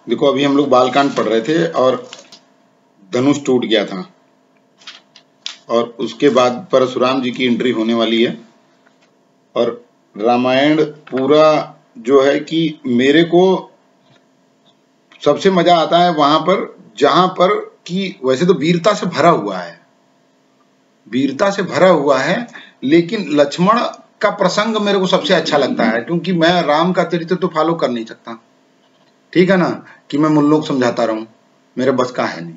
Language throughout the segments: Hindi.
देखो अभी हम लोग बालकांड पढ़ रहे थे और धनुष टूट गया था और उसके बाद परशुराम जी की एंट्री होने वाली है। और रामायण पूरा जो है कि मेरे को सबसे मजा आता है वहां पर जहां पर कि वैसे तो वीरता से भरा हुआ है, वीरता से भरा हुआ है, लेकिन लक्ष्मण का प्रसंग मेरे को सबसे अच्छा लगता है, क्योंकि मैं राम का चरित्र तो फॉलो कर नहीं सकता, ठीक है ना, कि मैं मुल्लों को समझाता रहूं, मेरे बस का है नहीं।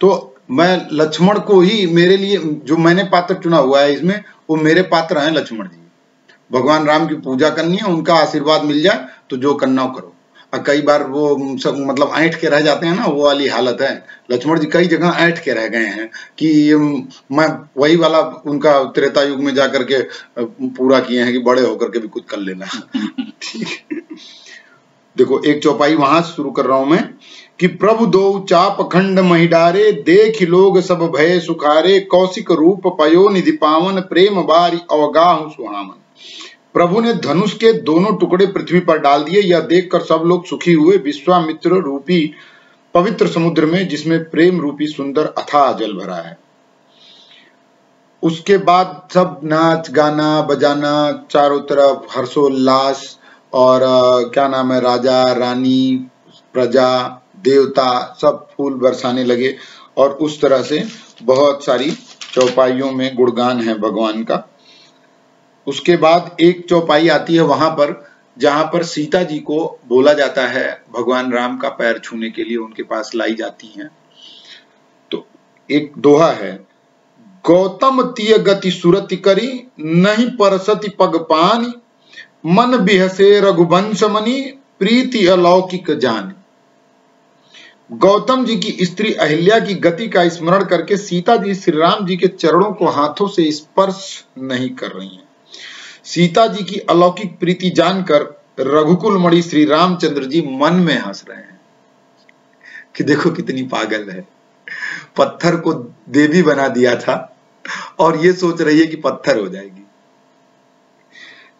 तो मैं लक्ष्मण को ही मेरे लिए जो मैंने पात्र चुना हुआ है इसमें, वो मेरे पात्र हैं लक्ष्मण जी। भगवान राम की पूजा करनी है, उनका आशीर्वाद मिल जाए तो जो करना हो करो। और कई बार वो सब मतलब ऐंठ के रह जाते हैं ना, वो वाली हालत है। लक्ष्मण जी कई जगह ऐंठ के रह गए हैं कि मैं वही वाला उनका त्रेता युग में जाकर के पूरा किए हैं कि बड़े होकर के भी कुछ कर लेना। ठीक है, देखो एक चौपाई वहां से शुरू कर रहा हूं मैं कि प्रभु दो चाप खंड महिडारे, देख लोग सब भय सुखारे, कौशिक रूप पयो निधि पावन, प्रेम बारी अवगाह सुहावन। प्रभु ने धनुष के दोनों टुकड़े पृथ्वी पर डाल दिए, यह देखकर सब लोग सुखी हुए। विश्वामित्र रूपी पवित्र समुद्र में, जिसमें प्रेम रूपी सुंदर अथाह जल भरा है। उसके बाद सब नाच गाना बजाना, चारों तरफ हर्षोल्लास, और क्या नाम है, राजा रानी प्रजा देवता सब फूल बरसाने लगे। और उस तरह से बहुत सारी चौपाइयों में गुणगान है भगवान का। उसके बाद एक चौपाई आती है वहां पर जहां पर सीता जी को बोला जाता है भगवान राम का पैर छूने के लिए उनके पास लाई जाती हैं। तो एक दोहा है, गौतम तिय गति सुरति करी, नहीं परसति पग पानी, मन बिहसे रघुवंश मनि, प्रीति अलौकिक जान। गौतम जी की स्त्री अहिल्या की गति का स्मरण करके सीता जी श्री राम जी के चरणों को हाथों से स्पर्श नहीं कर रही हैं। सीता जी की अलौकिक प्रीति जानकर रघुकुल मणि श्री रामचंद्र जी मन में हंस रहे हैं कि देखो कितनी पागल है, पत्थर को देवी बना दिया था और ये सोच रही है कि पत्थर हो जाएगी।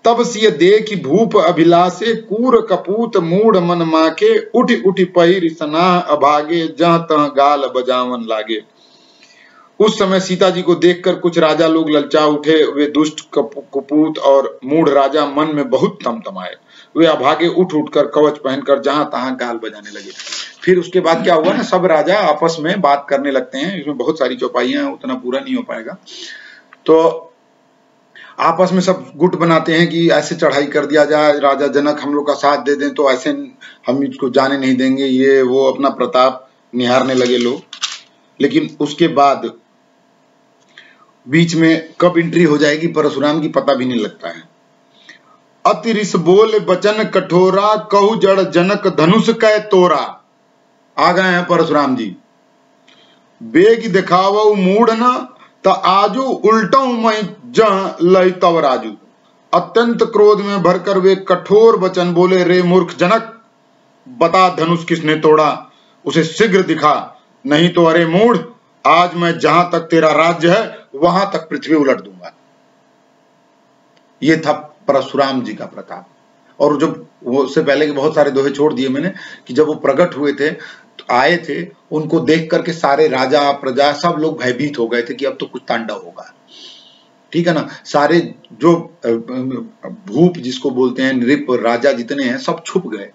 तब सिय देखि भूप अभिलाषे, कूर कपूत मूड मन माके, उठि उठि पहिर सनाह अभागे, जहाँ तहाँ गाल बजावन लागे। उस समय सीता जी को देखकर कुछ राजा लोग ललचा उठे। वे दुष्ट कपूत और मूढ़ राजा मन में बहुत तमतमाए। वे अभागे उठ उठकर कवच पहनकर जहां तहां गाल बजाने लगे। फिर उसके बाद क्या हुआ ना, सब राजा आपस में बात करने लगते हैं। इसमें बहुत सारी चौपाइयां हैं, उतना पूरा नहीं हो पाएगा। तो आपस में सब गुट बनाते हैं कि ऐसे चढ़ाई कर दिया जाए, राजा जनक हम लोग का साथ दे दें तो ऐसे हम इसको जाने नहीं देंगे, ये वो अपना प्रताप निहारने लगे लोग। लेकिन उसके बाद बीच में कब एंट्री हो जाएगी परशुराम की पता भी नहीं लगता है। अति रिस बोल बचन कठोरा, कहु जड़ जनक धनुष कै तोरा। आ गए हैं परशुराम जी। बेग दिखावो मूढ़ न, त आजू उल्टो मैं जह लई तव राजू। अत्यंत क्रोध में भरकर वे कठोर वचन बोले, रे मूर्ख जनक, बता धनुष किसने तोड़ा, उसे शीघ्र दिखा, नहीं तो अरे मूढ़, आज मैं जहां तक तेरा राज्य है वहां तक पृथ्वी उलट दूंगा। ये था परशुराम जी का प्रताप। और जब वो उससे पहले के बहुत सारे दोहे छोड़ दिए मैंने कि जब वो प्रकट हुए थे तो आए थे, उनको देख करके सारे राजा प्रजा सब लोग भयभीत हो गए थे कि अब तो कुछ तांडव होगा, ठीक है ना। सारे जो भूप जिसको बोलते हैं, नृप राजा जितने हैं सब छुप गए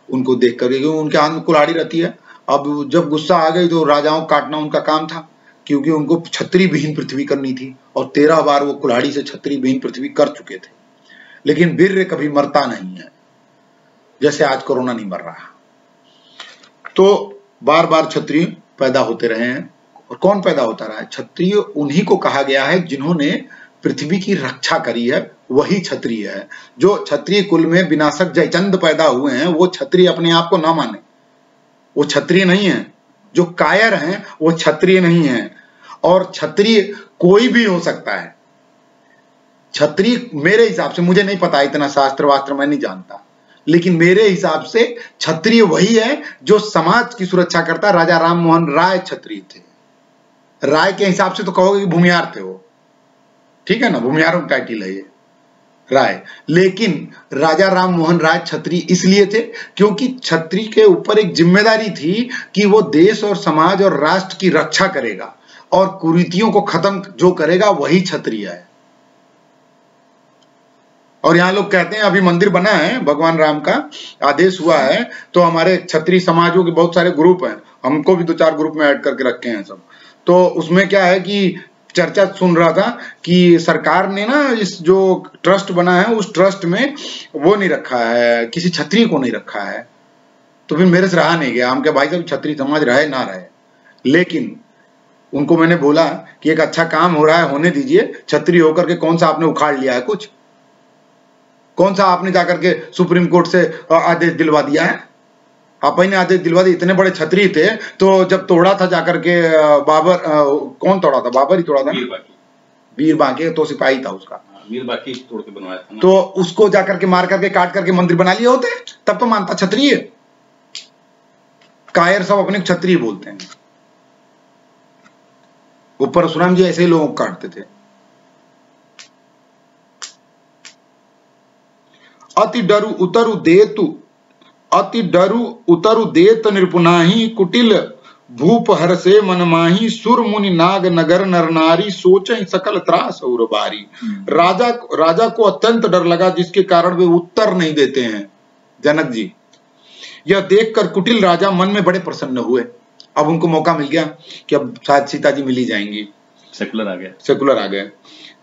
उनको देख करके, क्योंकि उनके हाथ में कुल्हाड़ी रहती है। अब जब गुस्सा आ गई तो राजाओं काटना उनका काम था, क्योंकि उनको छत्री विहीन पृथ्वी करनी थी और 13 बार वो कुल्हाड़ी से छत्री विहीन पृथ्वी कर चुके थे। लेकिन वीर कभी मरता नहीं है, जैसे आज कोरोना नहीं मर रहा। तो बार बार क्षत्रिय पैदा होते रहे हैं। और कौन पैदा होता रहा है? क्षत्रिय उन्हीं को कहा गया है जिन्होंने पृथ्वी की रक्षा करी है, वही क्षत्रिय है। जो क्षत्रिय कुल में विनाशक जयचंद पैदा हुए हैं वो क्षत्रिय अपने आप को ना माने, वो क्षत्रिय नहीं है। जो कायर हैं वो क्षत्रिय नहीं है। और क्षत्रिय कोई भी हो सकता है। क्षत्रिय मेरे हिसाब से, मुझे नहीं पता, इतना शास्त्र वास्त्र मैं नहीं जानता, लेकिन मेरे हिसाब से क्षत्रिय वही है जो समाज की सुरक्षा करता। राजा राम मोहन राय क्षत्रिय थे। राय के हिसाब से तो कहोगे कि भूमिहार थे वो, ठीक है ना, भूमिहारों का टाइटल है ये। राय। लेकिन राजा राम मोहन राय छत्री इसलिए थे क्योंकि छत्री के ऊपर एक जिम्मेदारी थी कि वो देश और समाज और राष्ट्र की रक्षा करेगा और कुरीतियों को खत्म जो करेगा वही क्षत्रिय है। और यहाँ लोग कहते हैं अभी मंदिर बना है, भगवान राम का आदेश हुआ है, तो हमारे क्षत्रिय समाजों के बहुत सारे ग्रुप हैं, हमको भी 2-4 ग्रुप में ऐड करके रखे हैं सब। तो उसमें क्या है कि चर्चा सुन रहा था कि सरकार ने ना इस जो ट्रस्ट बना है उस ट्रस्ट में वो नहीं रखा है, किसी क्षत्रिय को नहीं रखा है। तो फिर मेरे से रहा नहीं गया, हम क्या भाई साहब क्षत्रिय समाज रहे ना रहे, लेकिन उनको मैंने बोला कि एक अच्छा काम हो रहा है, होने दीजिए। क्षत्रिय होकर के कौन सा आपने उखाड़ लिया है कुछ? कौन सा आपने जाकर के सुप्रीम कोर्ट से आदेश दिलवा दिया है? आप ही ने आदेश दिलवा दिया। इतने बड़े क्षत्रिय थे तो जब तोड़ा था जाकर के बाबर, कौन तोड़ा था? बाबर ही तोड़ा था, वीर बांके तो सिपाही था उसका, वीर बांके तोड़ के बनवाया था ना। तो उसको जाकर के मार करके काट करके मंदिर बना लिए होते, तब तो मानता क्षत्रिय। कायर सब अपने क्षत्रिय बोलते हैं। वो परशुराम जी ऐसे ही लोगों को काटते थे। अति डरु उतरु देत निपुनाही कुटिल भूप हर से मनमाही सुर मुनि नाग नगर नर नारी सोचें सकल त्रास और बारी। राजा को अत्यंत डर लगा, जिसके कारण वे उत्तर नहीं देते हैं। जनक जी यह देखकर कुटिल राजा मन में बड़े प्रसन्न हुए। अब उनको मौका मिल गया कि अब शायद सीता जी मिली जाएंगी, सेकुलर आ गया।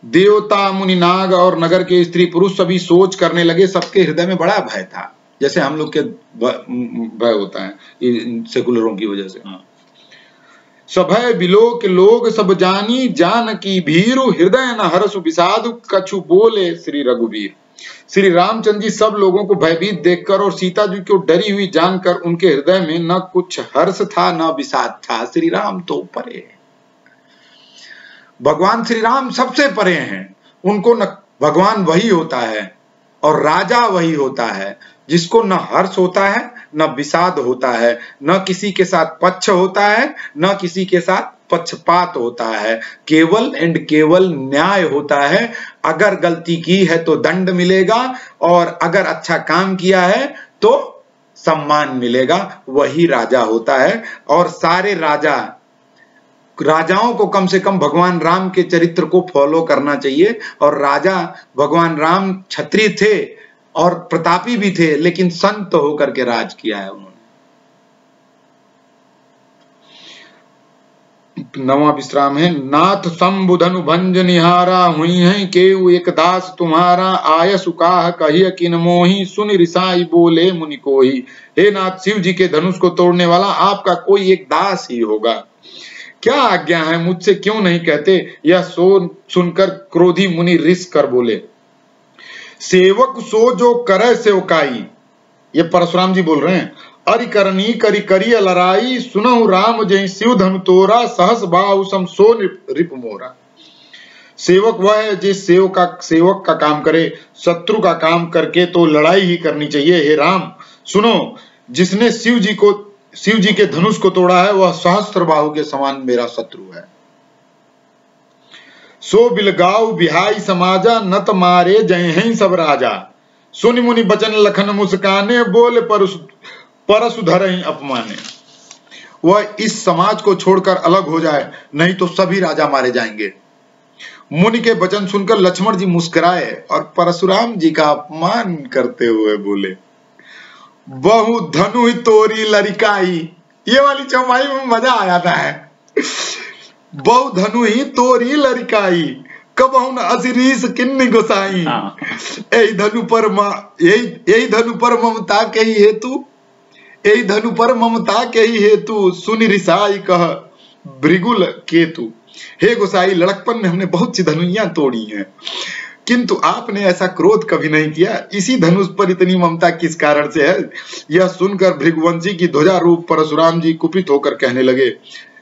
देवता मुनि नाग और नगर के स्त्री पुरुष सभी सोच करने लगे। सबके हृदय में बड़ा भय था, जैसे हम लोग के भय होता है इन सेकुलरों की वजह से। सभय बिलो के लोग सब जानी, जान की भीरु हृदय न हर्षु विषादु कछु बोले श्री रघुवीर। श्री रामचंद्र जी सब लोगों को भयभीत देखकर और सीता जी को डरी हुई जानकर उनके हृदय में न कुछ हर्ष था न विषाद था। श्री राम तो परे, भगवान श्री राम सबसे परे हैं। उनको न भगवान वही होता है और राजा वही होता है जिसको न हर्ष होता है न विषाद होता है, न किसी के साथ पक्ष होता है न किसी के साथ पक्षपात होता है, केवल एंड केवल न्याय होता है। अगर गलती की है तो दंड मिलेगा और अगर अच्छा काम किया है तो सम्मान मिलेगा। वही राजा होता है। और सारे राजाओं को कम से कम भगवान राम के चरित्र को फॉलो करना चाहिए। और राजा भगवान राम क्षत्रिय थे और प्रतापी भी थे, लेकिन संत होकर के राज किया है उन्होंने। 9वां विश्राम है। नाथ संबुधनु भंज निहारा, हुई है केउ एक दास तुम्हारा। आय सुकाह कहिय किन मोही, सुन रिसाई बोले मुनि कोही। हे नाथ, शिव जी के धनुष को तोड़ने वाला आपका कोई एक दास ही होगा। क्या आज्ञा है, मुझसे क्यों नहीं कहते? यह सुनकर क्रोधी मुनि रिस कर बोले, सेवक सो जो करे सेवकाई। ये परशुराम जी बोल रहे हैं। अरि करनी करी करिय लड़ाई, सुनहु राम जय शिव धनु तोरा। सहस बाहु सम सो रिप मोरा। सेवक वह है जिस सेवक का काम करे, शत्रु का काम करके तो लड़ाई ही करनी चाहिए। हे राम सुनो, जिसने शिव जी के धनुष को तोड़ा है वह सहस्त्र बाहु के समान मेरा शत्रु है। सो बिलगाऊ बिहाई समाजा, नत मारे जय हैं सब राजा। सुनि मुनि बचन लखन मुस्काने, बोले परसु धरहि अपमाने। वह इस समाज को छोड़कर अलग हो जाए, नहीं तो सभी राजा मारे जाएंगे। मुनि के वचन सुनकर लक्ष्मण जी मुस्कुराए और परशुराम जी का अपमान करते हुए बोले, बहु धनु ही तोरी लड़िकाई। ये वाली चौपाई में मजा आ जाता है। बहु धनु ही तोरी लड़िकाई, कबहु न असिरीस किन्नी गोसाई। यही धनु पर ममता के ही हेतु, यही धनु पर ममता के ही हेतु, सुनि रिसाई कह भृगुल केतु। हे गोसाई, लड़कपन में हमने बहुत सी धनुइयां तोड़ी हैं, किंतु आपने ऐसा क्रोध कभी नहीं किया। इसी धनुष पर इतनी ममता किस कारण से है? यह सुनकर भृगुवंशी की ध्वजा रूप परशुराम जी कुपित होकर कहने लगे,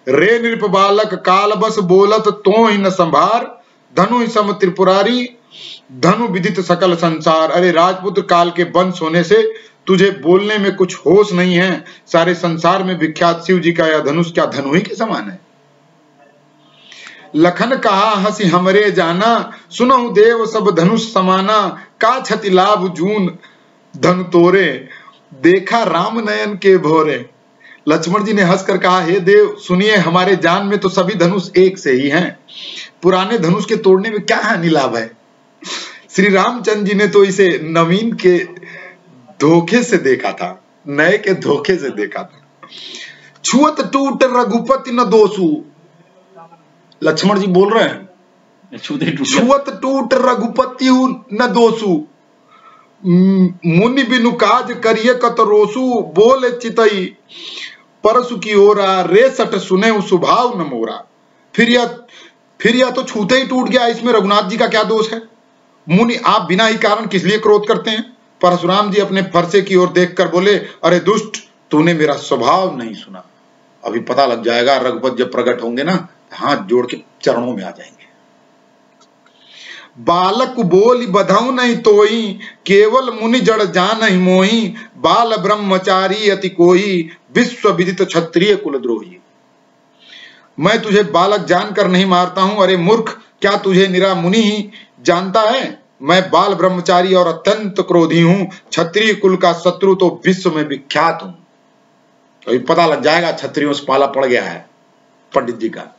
रे नृप बालक काल बस बोलत तो ही न संभार। धनु ही सम त्रिपुरारी, धनु विदित सकल संसार। अरे राजपुत्र, काल के वंश होने से तुझे बोलने में कुछ होश नहीं है। सारे संसार में विख्यात शिव जी का यह धनुष क्या धनु ही के समान है? लखन कहा हंसी हमरे जाना, सुनहु देव सब धनुष समाना। का छति लाभ जून धनु तोरे, देखा राम नयन के भोरे। लक्ष्मण जी ने हंसकर कहा, हे देव सुनिए, हमारे जान में तो सभी धनुष एक से ही हैं, पुराने धनुष के तोड़ने में क्या हानि लाभ है। श्री रामचंद्र जी ने तो इसे नवीन के धोखे से देखा था, नए के धोखे से देखा था। छुअत टूट रघुपति न दोषु, लक्ष्मण जी बोल रहे हैं, छुअत टूट रघुपति न दोषु, मुनि बिनु काज करिए कतरोसु, बोले चितई परसु की ओरा, रे सट सुने सुभाव न मोरा। फिर यह तो छूते ही टूट गया, इसमें रघुनाथ जी का क्या दोष है। मुनि आप बिना ही कारण किस लिए क्रोध करते हैं। परशुराम जी अपने फरसे की ओर देखकर बोले, अरे दुष्ट, तूने मेरा स्वभाव नहीं सुना। अभी पता लग जाएगा, रघुपति जब प्रकट होंगे ना, हाथ जोड़ के चरणों में आ जाएंगे। बालक बोली बधऊ नहीं तोई, केवल मुनि जड़ जान ही मोही, बाल ब्रह्मचारी अति कोई, विश्व विदित क्षत्रिय कुलद्रोही। मैं तुझे बालक जानकर नहीं मारता हूं, अरे मूर्ख, क्या तुझे निरा मुनि ही जानता है। मैं बाल ब्रह्मचारी और अत्यंत क्रोधी हूं, क्षत्रिय कुल का शत्रु तो विश्व में विख्यात हूं। अभी पता लग जाएगा क्षत्रियों से पाला पड़ गया है पंडित जी का।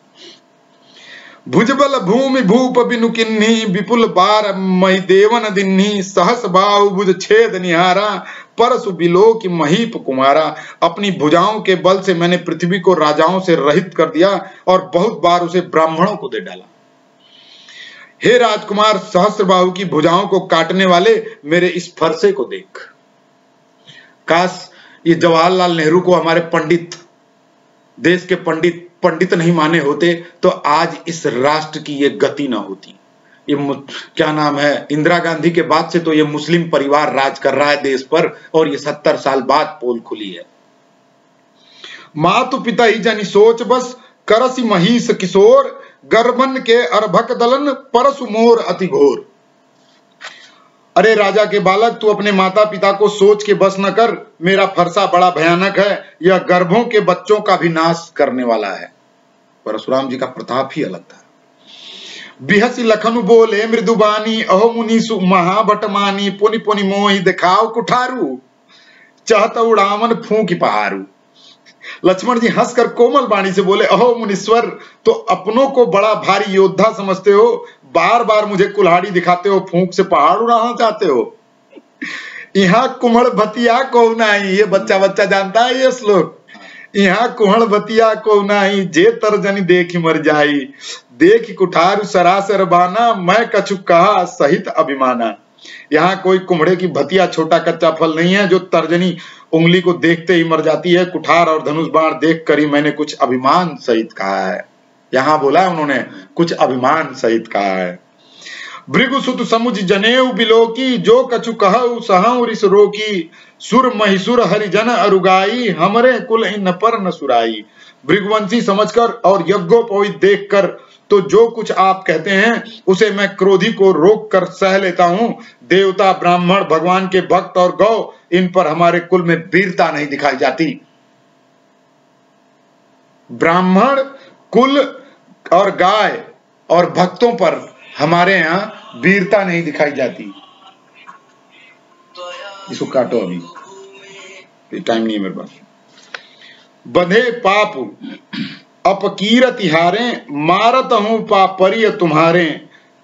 भुजबल भूमि भूप बिनु किन्ही, विपुल बार मही देवन दिन्ही, सहस बाहु भुज छेद निहारा, परसु बिलो की महीप कुमारा। अपनी भुजाओं के बल से मैंने पृथ्वी को राजाओं से रहित कर दिया और बहुत बार उसे ब्राह्मणों को दे डाला। हे राजकुमार, सहस्त्रबाहु की भुजाओं को काटने वाले मेरे इस फरसे को देख। काश ये जवाहरलाल नेहरू को हमारे पंडित, देश के पंडित नहीं माने होते तो आज इस राष्ट्र की ये गति ना होती। ये क्या नाम है, इंदिरा गांधी के बाद से तो ये मुस्लिम परिवार राज कर रहा है देश पर, और ये 70 साल बाद पोल खुली है। मातु पिता ही जनि सोच बस, करसी महिष किशोर, गर्भन के अर्भक दलन, परसु मोर अति घोर। अरे राजा के बालक, तू अपने माता पिता को सोच के बस न कर, मेरा फरसा बड़ा भयानक है, यह गर्भों के बच्चों का भी नाश करने वाला है। परशुराम जी का प्रताप ही अलग था। बिहसी लखनु बोले मृदुबानी, अहो मुनीसु महाभटमानी, पुनि पुनि मोहि दिखाओ कुठारू, चाहत उड़ावन फूंकी पहारू। लक्ष्मण जी हंसकर कोमल वाणी से बोले, अहो मुनीश्वर, तो अपनों को बड़ा भारी योद्धा समझते हो, बार बार मुझे कुल्हाड़ी दिखाते हो, फूंक से पहाड़ उड़ाना चाहते हो। यहाँ कुम्हड़ भतिया को नहीं, ये बच्चा जानता है ये श्लोक। यहाँ कुहड़ बतिया को नाही, जे तरजनी देखी मर जाई, देखी कुठारू सरासर बाना, मैं कछु कहा सहित अभिमाना। यहाँ कोई कुम्हड़े की भतिया छोटा कच्चा फल नहीं है जो तर्जनी उंगली को देखते ही मर जाती है। कुठार और धनुष बाण देख कर ही मैंने कुछ अभिमान सहित कहा है। यहाँ बोला है उन्होंने, कुछ अभिमान सहित कहा है। भृगुसुत समुझ जनेऊ बिलोकी, जो कछु कहऊ सहऊ रिस रोकी, सुर महिसुर हरिजन अरुगाई, हमरे कुल इन पर न सुराई। भृगुवंशी समझकर और यज्ञोपवीत देखकर तो जो कुछ आप कहते हैं उसे मैं क्रोधी को रोक कर सह लेता हूं। देवता, ब्राह्मण, भगवान के भक्त और गौ, इन पर हमारे कुल में वीरता नहीं दिखाई जाती। ब्राह्मण कुल और गाय और भक्तों पर हमारे यहाँ वीरता नहीं दिखाई जाती। इसको काटो, अभी टाइम नहीं है मेरे पास। बंधे पाप अपकीरत हारे, मारत हूं पापरिय तुम्हारे,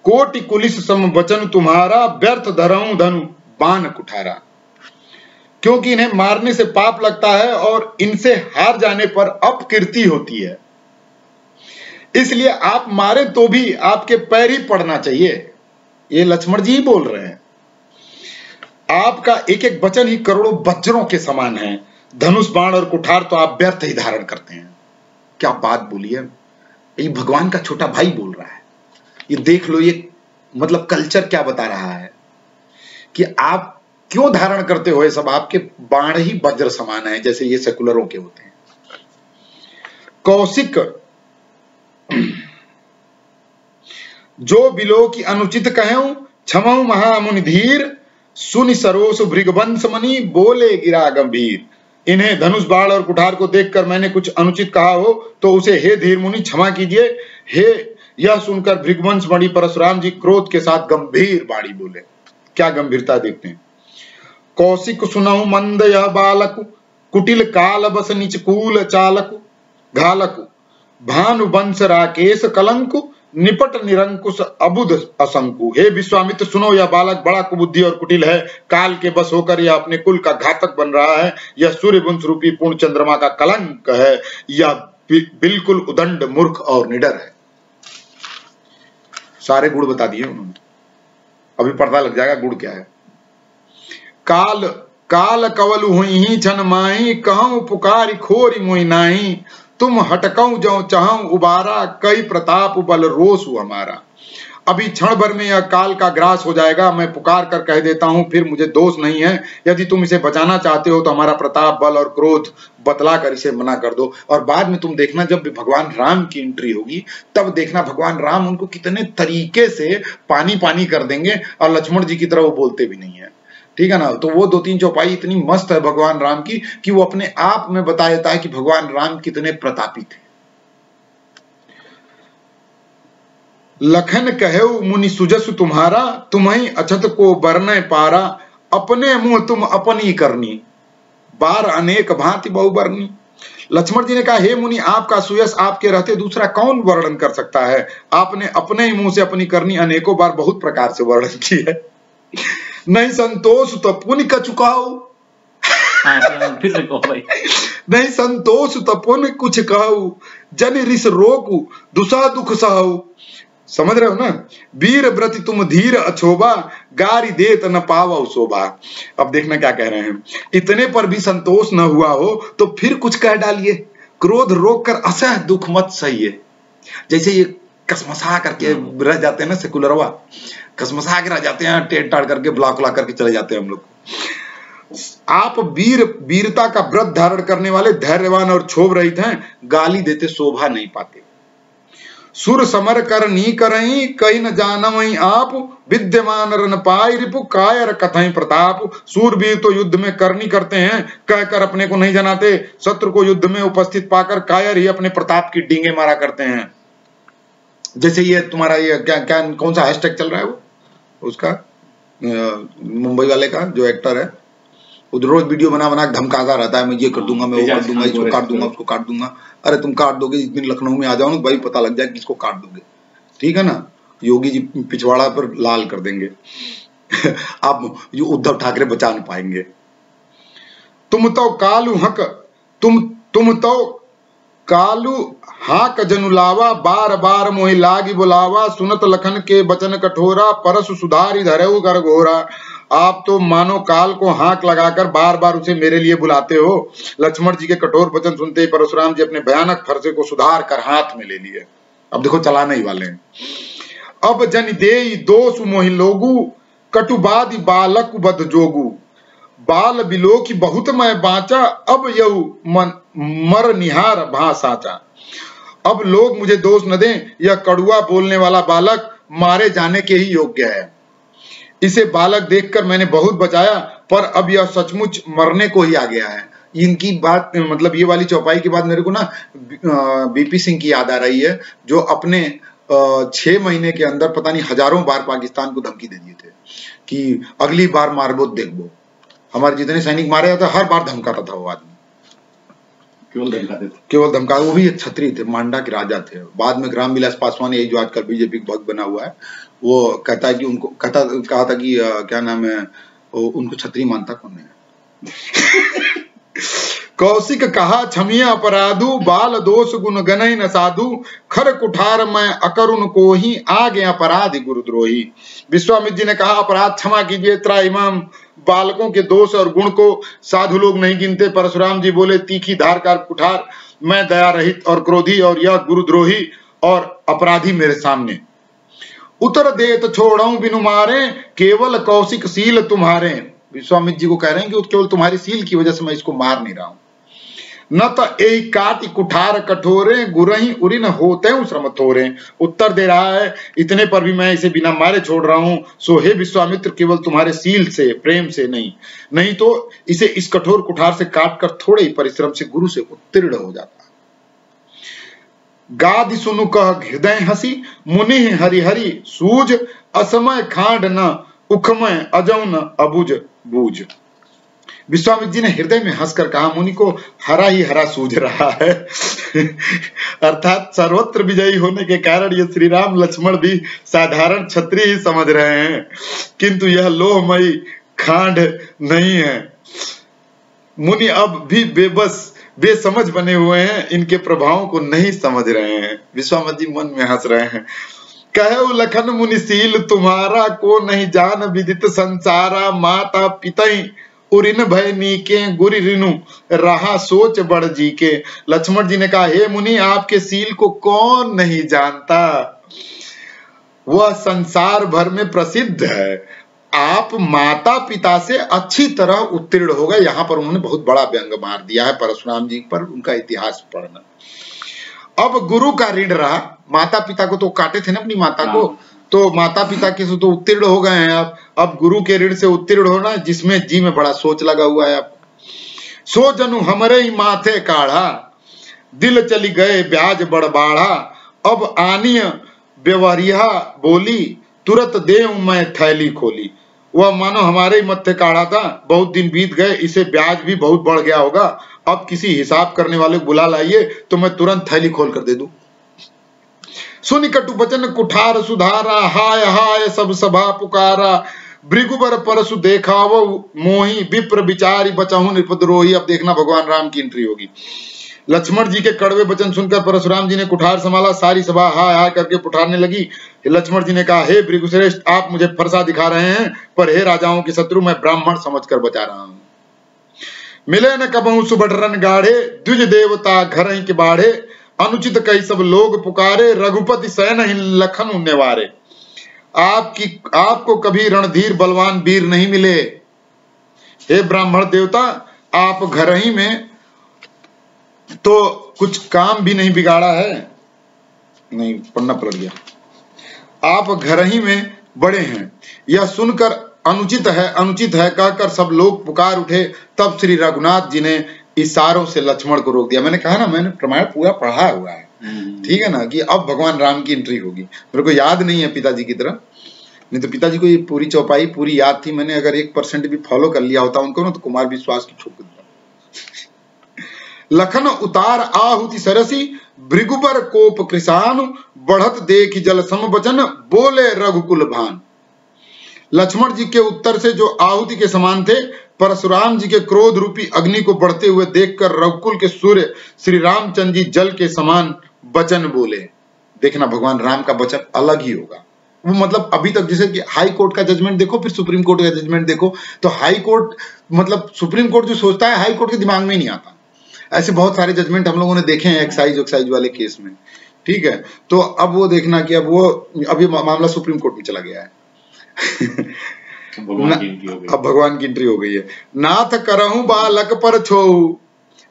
कोटि कुलिस सम वचन तुम्हारा, व्यर्थ धरऊं धनु बाण कुठारा। क्योंकि इन्हें मारने से पाप लगता है और इनसे हार जाने पर अपकीर्ति होती है, इसलिए आप मारे तो भी आपके पैर ही पड़ना चाहिए। ये लक्ष्मण जी ही बोल रहे हैं। आपका एक एक वचन ही करोड़ों वज्रों के समान है। धनुष बाण और कुठार तो आप व्यर्थ ही धारण करते हैं। क्या बात बोली है। ये भगवान का छोटा भाई बोल रहा है। ये देख लो, ये मतलब कल्चर क्या बता रहा है कि आप क्यों धारण करते हो ये सब। आपके बाण ही वज्र समान है, जैसे ये सेकुलरों के होते हैं। कौशिक, जो बिलो की अनुचित कहूं, क्षमऊ महामुनि धीर, सुनि सरोस भृगवंश मणि, बोले गिरा गंभीर। इन्हें धनुष बाण और कुठार को देखकर मैंने कुछ अनुचित कहा हो तो उसे हे धीर मुनि क्षमा कीजिए। हे, यह सुनकर भृगवंश मणि परशुराम जी क्रोध के साथ गंभीर वाणी बोले। क्या गंभीरता देखते हैं। कौशिक सुनहु मंद यह बालक, कुटिल काल बस निच कूल चालक, घालक भानु वंश राकेश कलंक, निपट निरंकुश अबुध असंकु। हे विश्वामित्र सुनो, यह बालक बड़ा कुबुद्धि और कुटिल है, काल के बस होकर यह अपने कुल का घातक बन रहा है। यह सूर्य वंश रूपी पूर्ण चंद्रमा का कलंक है। यह बिल्कुल उदंड मूर्ख और निडर है। सारे गुण बता दिए उन्होंने, अभी पता लग जाएगा गुण क्या है। काल काल कवल हुई ही छन माही, कहूं पुकारी खोरी मोहि नाही, तुम हटकऊ जो चाहूं उबारा, कई प्रताप बल रोसु हमारा। अभी क्षण भर में यह काल का ग्रास हो जाएगा, मैं पुकार कर कह देता हूं, फिर मुझे दोष नहीं है। यदि तुम इसे बचाना चाहते हो तो हमारा प्रताप बल और क्रोध बतला कर इसे मना कर दो। और बाद में तुम देखना, जब भी भगवान राम की एंट्री होगी तब देखना भगवान राम उनको कितने तरीके से पानी पानी कर देंगे, और लक्ष्मण जी की तरह वो बोलते भी नहीं है, ठीक है ना। तो वो 2-3 चौपाई इतनी मस्त है भगवान राम की कि वो अपने आप में बता देता है कि भगवान राम कितने प्रतापी थे। लखन कहेउ मुनि सुजसु तुम्हारा, तुम्हें अछत को बरने पारा, अपने मुंह तुम अपनी करनी, बार अनेक भांति बहुबरनी। लक्ष्मण जी ने कहा, हे मुनि, आपका सुयश आपके रहते दूसरा कौन वर्णन कर सकता है। आपने अपने ही मुंह से अपनी करनी अनेकों बार बहुत प्रकार से वर्णन की है। नहीं संतोष तो पुण्य का चुकाओ, नहीं संतोष तो पुण्य कुछ कहू, जन रिस रोकू दुसा दुख सहू। समझ रहे हो ना। वीर व्रति तुम धीर अछोबा, गारी देत न पावो शोभा। अब देखना क्या कह रहे हैं। इतने पर भी संतोष न हुआ हो तो फिर कुछ कह डालिए, क्रोध रोक कर असह दुख मत सहिए। जैसे ये कसमसा करके रह जाते हैं ना, सेकुलरवा कसमसा के रह जाते हैं, टेढ़ टाड़ करके ब्लॉक ला करके चले जाते हैं हम लोग। आप वीरता का व्रत धारण करने वाले धैर्यवान और क्षोभ रहित हैं, गाली देते शोभा नहीं पाते। सुर समर कर नी करई, कहीं न जानवई आप, विद्यमान रन पाई रिपु, कायर कथई प्रताप। सूरवीर तो युद्ध में करनी करते हैं, कहकर अपने को नहीं जनाते, शत्रु को युद्ध में उपस्थित पाकर कायर ही अपने प्रताप की डींगे मारा करते हैं। जैसे ये तुम्हारा ये क्या कौन सा हैशटैग चल रहा है वो उसका, मुंबई वाले का जो एक्टर है, वो रोज वीडियो बना बना धमकाता रहता है, मैं ये कर दूंगा, मैं वो कर दूंगा, इसको काट दूंगा, उसको काट दूंगा। अरे तुम काट दोगे, जिस दिन लखनऊ में आ जाओ ना भाई, पता लग जाए किसको काट दोगे, ठीक है ना। योगी जी पिछवाड़ा पर लाल कर देंगे। आप उद्धव ठाकरे बचा नहीं पाएंगे। तुम तो कालू हक, तुम तो कालू हाक जनुलावा, बार बार मोहि लागी बुलावा, सुनत लखन के बचन कठोरा, परसु सुधारी धरेउ कर घोरा। आप तो मानो काल को हाक लगाकर बार बार उसे मेरे लिए बुलाते हो। लक्ष्मण जी के कठोर वचन सुनते ही परशुराम जी अपने भयानक फरसे को सुधार कर हाथ में ले लिए। अब देखो चलाने ही वाले हैं। अब जन देई दोष मोहि लोगु, कटुबादि बालक बद जोगु, बाल बिलोकी बहुत मैं बाचा, अब यऊ मर निहार भा साचा। अब लोग मुझे दोष न दें, यह कड़ुआ बोलने वाला बालक मारे जाने के ही योग्य है। इसे बालक देखकर मैंने बहुत बचाया, पर अब यह सचमुच मरने को ही आ गया है। इनकी बात मतलब ये वाली चौपाई के बाद मेरे को ना बीपी सिंह की याद आ रही है, जो अपने 6 महीने के अंदर पता नहीं हजारों बार पाकिस्तान को धमकी दे दिए थे कि अगली बार मारबो देखबो। हमारे जितने सैनिक मारे जाते हर बार धमकाता था वो आदमी, केवल धमका। वो भी एक छत्री थे, मांडा के राजा थे। बाद में रामविलास पासवान, यही जो आजकल बीजेपी का भक्त बना हुआ है, वो कहता है कि उनको कहा था कि क्या नाम है, उनको छत्री मानता कौन है। कौशिक कहा क्षमिया अपराधु, बाल दोष गुण गनई न साधु, खर कुठार मैं अकरुण को ही, आगे अपराधी गुरुद्रोही। विश्वामित्र जी ने कहा अपराध क्षमा कीजिए, त्राहिमाम बालकों के दोष और गुण को साधु लोग नहीं गिनते। परशुराम जी बोले तीखी धार का कुठार, मैं दया रहित और क्रोधी, और यह गुरुद्रोही और अपराधी मेरे सामने। उतर देत छोड़ऊ बिनु मारे, केवल कौशिक सील तुम्हारे। विश्वामित्र जी को कह रहे हैं कि केवल तुम्हारी सील की वजह से मैं इसको मार नहीं रहा हूं। न तो ए काटि कुठार कठोरे, गुरही उरिन होते श्रम थोरे। उत्तर दे रहा है इतने पर भी मैं इसे बिना मारे छोड़ रहा हूं। सो हे विश्वामित्र, केवल तुम्हारे सील से, प्रेम से नहीं तो इसे इस कठोर कुठार से काट कर थोड़े ही परिश्रम से गुरु से उत्तीर्ण हो जाता। गादि सुनु कह हृदय हसी, मुनि हरि हरि सूझ, असमय खांड न कुखमय अजौ न अबुझ बूझ। विश्वामित्र जी ने हृदय में हंसकर कहा, मुनि को हरा ही हरा सूझ रहा है। अर्थात सर्वत्र विजयी होने के कारण ये श्री राम लक्ष्मण भी साधारण क्षत्रिय ही समझ रहे हैं, किंतु यह लोहमयी खांड नहीं है। मुनि अब भी बेसमझ बने हुए हैं, इनके प्रभावों को नहीं समझ रहे हैं। विश्वामित्र जी मन में हंस रहे हैं। कहो लखन मुनिशील तुम्हारा, को नहीं जान विदित संसारा। माता पितई उरिन भय नीके, गुरु रिनु रहा सोच बड़ जी के। लक्ष्मण जी ने कहा, हे मुनि, आपके सील को कौन नहीं जानता, वह संसार भर में प्रसिद्ध है। आप माता पिता से अच्छी तरह उत्तीर्ण हो गए। यहाँ पर उन्होंने बहुत बड़ा व्यंग मार दिया है परशुराम जी पर, उनका इतिहास पढ़ना। अब गुरु का ऋण रहा, माता पिता को तो काटे थे ना अपनी माता को, तो माता पिता के से तो उत्तीर्ण हो गए हैं आप, अब गुरु के ऋण से उत्तीर्ण होना, जिसमें जी में बड़ा सोच लगा हुआ है आपको। सो जनु हमरे ही माथे काढ़ा, दिल चली गए ब्याज बड़बाढ़ा। अब आनिय व्यवहारिया बोली, तुरंत देव मैं थैली खोली। वह मानो हमारे ही मत्थे काढ़ा था, बहुत दिन बीत गए, इसे ब्याज भी बहुत बढ़ गया होगा। अब किसी हिसाब करने वाले को बुला लाइए तो मैं तुरंत थैली खोल कर दे दूं। सुनि कटु बचन कुठार सुधारा, हाय हाय सब सभा पुकारा। भृगुबर परसु देखाव मोही, विप्र विचारी बचाहु नृपद्रोही। अब देखना भगवान राम की एंट्री होगी। लक्ष्मण जी के कड़वे वचन सुनकर परशुराम जी ने कुठार संभाला, सारी सभा हाय हाय करके पुकारने लगी। लक्ष्मण जी ने कहा, हे भृगुश्रेष्ठ, आप मुझे फरसा दिखा रहे हैं, पर हे राजाओं के शत्रु, मैं ब्राह्मण समझकर बचा रहा हूं। मिले न कबहू सुबढ़रन गाढ़े, द्विज देवता घर ही के बाढ़े। अनुचित कई सब लोग पुकारे, रघुपति सैन ही लखन नेवारे। आपको कभी रणधीर बलवान वीर नहीं मिले। हे ब्राह्मण देवता, आप घर ही में तो कुछ काम भी नहीं बिगाड़ा है। नहीं, पन्ना पलट गया। आप घर ही में बड़े हैं, यह सुनकर अनुचित है कहकर सब लोग पुकार उठे। तब श्री रघुनाथ जी ने इशारों से लक्ष्मण को रोक दिया। मैंने कहा ना, मैंने प्रमाण पूरा पढ़ा हुआ है, ठीक है ना, कि अब भगवान राम की एंट्री होगी। मेरे को याद नहीं है पिताजी की तरह, नहीं तो पिताजी को ये पूरी चौपाई पूरी याद थी। मैंने अगर 1% भी फॉलो कर लिया होता उनको ना, तो कुमार विश्वास की ठोक दिया। लखन उतार आहुति सरसी, भृगुबर कोप कृषानु। बढ़त देख जल सम बचन, बोले रघुकुल भान। लक्ष्मण जी के उत्तर से जो आहुति के समान थे, परशुराम जी के क्रोध रूपी अग्नि को बढ़ते हुए देखकर रघुकुल के सूर्य श्री रामचंद्र जी जल के समान वचन बोले। देखना भगवान राम का वचन अलग ही होगा। वो मतलब अभी तक जैसे कि हाई कोर्ट का जजमेंट देखो, फिर सुप्रीम कोर्ट का जजमेंट देखो, तो हाई कोर्ट मतलब सुप्रीम कोर्ट जो सोचता है, हाई कोर्ट के दिमाग में नहीं आता। ऐसे बहुत सारे जजमेंट हम लोगों ने देखे हैं एक्साइज वाले केस में, ठीक है। तो अब वो देखना कि अब ये मामला सुप्रीम कोर्ट में चला गया है। अब भगवान की एंट्री हो गई है। नाथ करहु बालक पर छोऊ,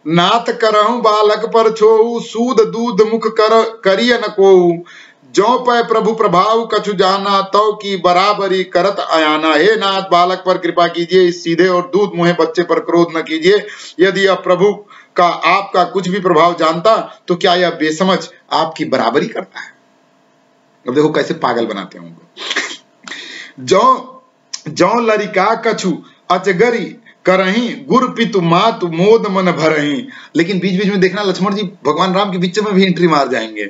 नाथ करहु बालक पर छोऊ। सूद दूध मुख करिय न कोऊ। जो पै प्रभु प्रभाव कछु जाना, तो की बराबरी करत आयाना। हे नाथ, बालक पर कृपा कीजिए, इस सीधे और दूध मुहे बच्चे पर क्रोध न कीजिए। यदि यह प्रभु का आपका कुछ भी प्रभाव जानता, तो क्या यह बेसमझ आपकी बराबरी करता है। अब देखो कैसे पागल बनाते हैं उनको। जो लरिका कछु अचगरी करही, गुर पितु मातु मोद मन भरही। लेकिन बीच बीच में देखना लक्ष्मण जी भगवान राम के बीच में भी एंट्री मार जाएंगे,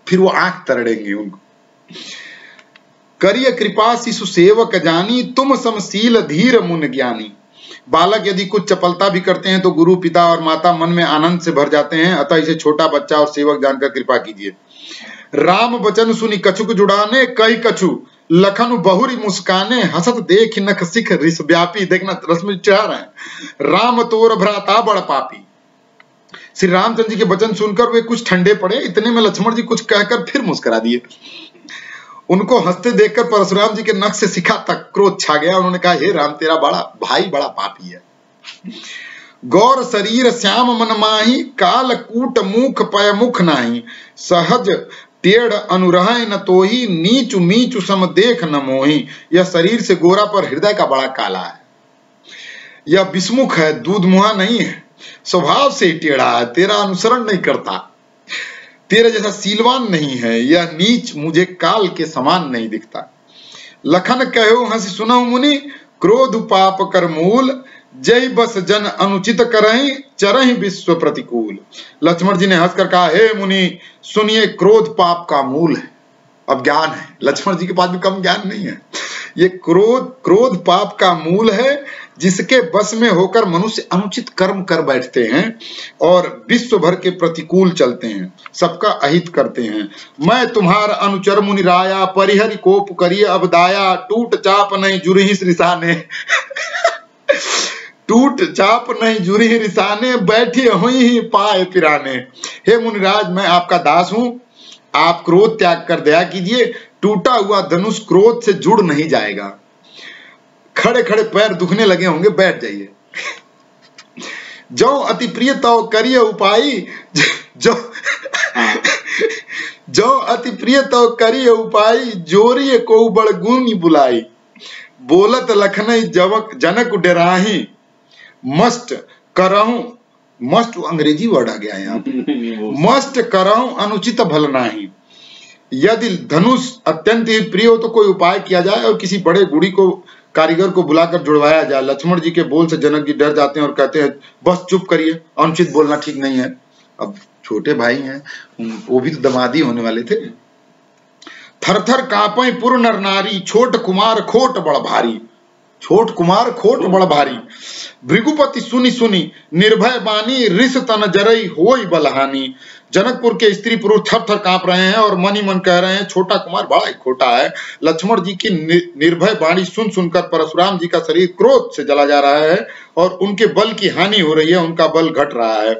फिर वो आंख तरड़ेंगे उनको। करिय कृपा शिशु सेवक जानी, तुम समशील धीर मुन ज्ञानी। बालक यदि कुछ चपलता भी करते हैं तो गुरु पिता और माता मन में आनंद से भर जाते हैं, अतः इसे छोटा बच्चा और सेवक जानकर कृपा कीजिए। राम बचन सुनी कछुक जुड़ाने, कई कछु लखन बहुरी मुस्काने। हसत देख नख सिख रिस व्यापी। देखना रश्मि चढ़ा रहे हैं। राम तोर भ्राता बड़ पापी। श्री रामचंद्र जी के वचन सुनकर वे कुछ ठंडे पड़े, इतने में लक्ष्मण जी कुछ कहकर फिर मुस्कुरा दिए। उनको हंसते देखकर परशुराम जी के नख से शिखा तक क्रोध छा गया। उन्होंने कहा, हे राम, तेरा बड़ा भाई बड़ा पापी है। गौर शरीर श्याम मन माही, काल कूट मुख पय मुख नाही। सहज टेढ़ अनुरह न तोही, नीचु मीचु सम देख न मोही। यह शरीर से गोरा पर हृदय का बड़ा काला है। यह विस्मुख है, दूध मुहा नहीं है, स्वभाव से ही टेढ़ा है, तेरा अनुसरण नहीं करता, तेरे जैसा सीलवान नहीं है। यह नीच मुझे काल के समान नहीं दिखता। लखन कहो हंस सुनहु मुनि, क्रोध पाप कर मूल, जय बस जन अनुचित करहि, चरहि विश्व प्रतिकूल। लक्ष्मण जी ने हंसकर कहा, हे मुनि सुनिए, क्रोध पाप का मूल है। अब ज्ञान है, लक्ष्मण जी के पास भी कम ज्ञान नहीं है। ये क्रोध पाप का मूल है, जिसके बस में होकर मनुष्य अनुचित कर्म कर बैठते हैं और विश्व भर के प्रतिकूल चलते हैं, सबका अहित करते हैं। मैं तुम्हार अनुचर मुनि राया, परिहरि कोप करिए अब दाया, टूट चाप नहीं जुरहि रिसाने टूट चाप नहीं जुरी रिसाने, बैठे हुई ही पाए पिराने। हे मुनिराज, मैं आपका दास हूं, आप क्रोध त्याग कर दया कीजिए। टूटा हुआ धनुष क्रोध से जुड़ नहीं जाएगा। खड़े खड़े पैर दुखने लगे होंगे, बैठ जाइए। जो अति प्रिय तो करिए उपाय, जो अति प्रिय तो करिए उपाय, जोरिए को बड़ गुनी बुलाई। बोलत लखनई जनक डराही, मस्ट करहूं, मस्ट अंग्रेजी वर्ड आ गया है यहाँ पे, मस्ट करहूं अनुचित भल नाही। यदि धनुष अत्यंत ही प्रिय हो तो कोई उपाय किया जाए और किसी बड़े गुड़ी को, कारीगर को बुलाकर जुड़वाया जाए। लक्ष्मण जी के बोल से जनक जी डर जाते हैं और कहते हैं, बस चुप करिए, अनुचित बोलना ठीक नहीं है। अब छोटे भाई हैं, वो भी तो दमादी होने वाले थे। थरथर कांपे पुर नर नारी, छोट कुमार खोट बड़ भारी। छोट कुमार खोट बड़ भारी। भृगुपति सुनी सुनी, निर्भय बानी, रिस तन जरई होई बलहानी। जनकपुर के स्त्री पुरुष थर थर कांप रहे हैं और मन ही मन कह रहे हैं, छोटा कुमार बड़ा ही खोटा है। लक्ष्मण जी की निर्भय वाणी सुन सुनकर परशुराम जी का शरीर क्रोध से जला जा रहा है और उनके बल की हानि हो रही है, उनका बल घट रहा है।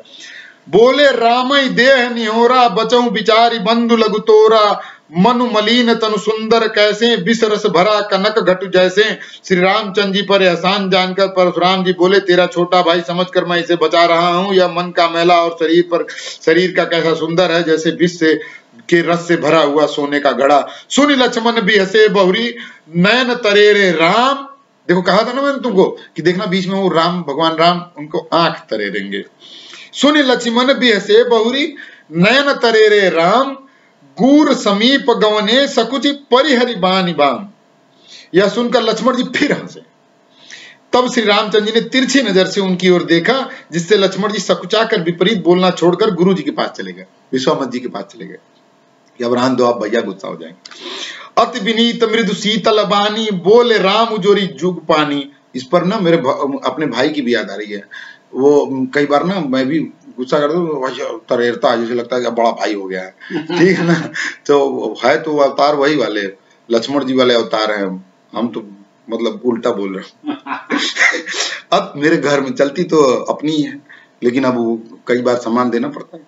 बोले रामई देह निहोरा, बचऊ बिचारी बंधु लघु तोरा। मनु मलिन तनु सुंदर कैसे, विष रस भरा कनक घटु जैसे। श्री रामचंद्र जी पर एहसान जानकर परशुराम जी बोले, तेरा छोटा भाई समझकर मैं इसे बचा रहा हूँ। यह मन का मैला और शरीर का कैसा सुंदर है, जैसे विष के रस से भरा हुआ सोने का घड़ा। सुनि लक्ष्मण भी हंसे बहुरी, नयन तरेरे राम। देखो कहा था ना मैंने तुमको कि देखना बीच में वो राम, भगवान राम, उनको आंख तरेरेंगे। सुनि लक्ष्मण भी हंसे बहुरी, नयन तरेरे राम। गूर समीप गवने सकुचि, परिहरि बानि बाम। यह सुनकर लक्ष्मण जी फिर हंसे। तब श्री रामचंद्र जी ने तिरछी नजर से उनकी ओर देखा, जिससे लक्ष्मण जी सकुचाकर विपरीत बोलना छोड़कर गुरु जी के पास चले गए, विश्वामित्र जी के पास चले गए। कि अब रहने दो, आप भैया गुस्सा हो जाएंगे। अति विनीत मृदु शीतल बानी, बोले राम जोरी जुग पानी। इस पर ना मेरे अपने भाई की भी याद आ रही है। वो कई बार ना मैं भी गुस्सा करता हूँ, तरेरता है, जैसे लगता है कि बड़ा भाई हो गया है। ठीक है ना, तो है तो अवतार वही वाले लक्ष्मण जी वाले अवतार हैं। हम तो मतलब उल्टा बोल रहे हैं। अब मेरे घर में चलती तो अपनी है, लेकिन अब कई बार सामान देना पड़ता है।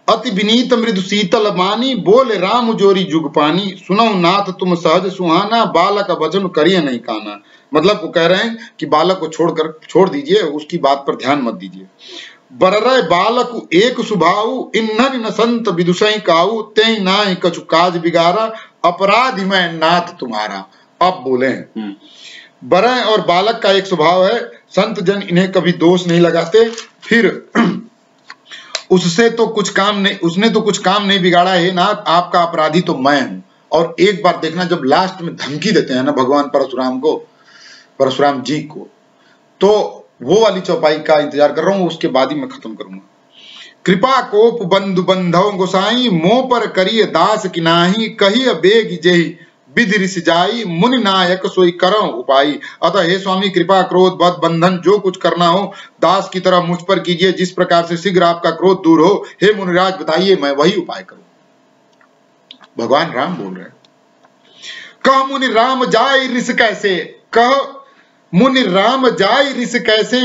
अति विनीत मृदु शीतल बानी, बोले राम जोरी जुग पानी। सुनौ नाथ तुम सहज सुहाना, बालक वचन करिए नहीं काना। मतलब वो कह रहे हैं कि बालक को छोड़ दीजिए, उसकी बात पर ध्यान मत दीजिए। बररय बालक एक सुभाऊ, इन्हन न संत विदुषई काऊ। तेई नाहि कछु काज बिगारा, अपराध मैं नाथ तुम्हारा। अब बोले हैं बरय और बालक का एक स्वभाव है, संत जन इन्हें कभी दोष नहीं लगाते। फिर उसने तो कुछ काम नहीं बिगाड़ा है नाथ, आपका अपराधी तो मैं हूं। और एक बार देखना, जब लास्ट में धमकी देते हैं ना भगवान परशुराम जी को, तो वो वाली चौपाई का इंतजार कर रहा हूं, उसके बाद ही मैं खत्म करूंगा। कृपा कोप बंधु बंधव गोसाई, मोह पर करिए दास की नाही। कही बेग जेहि विधि रिस जाई, मुनि नायक सोई करौ उपाई। अतः हे स्वामी, कृपा क्रोध बद बंधन जो कुछ करना हो दास की तरह मुझ पर कीजिए, जिस प्रकार से शीघ्र आपका क्रोध दूर हो। हे मुनिराज बताइए, मैं वही उपाय करूं। भगवान राम बोल रहे हैं। कह मुनि राम जाय रिस कैसे, कह मुनि राम जाय रिस कैसे।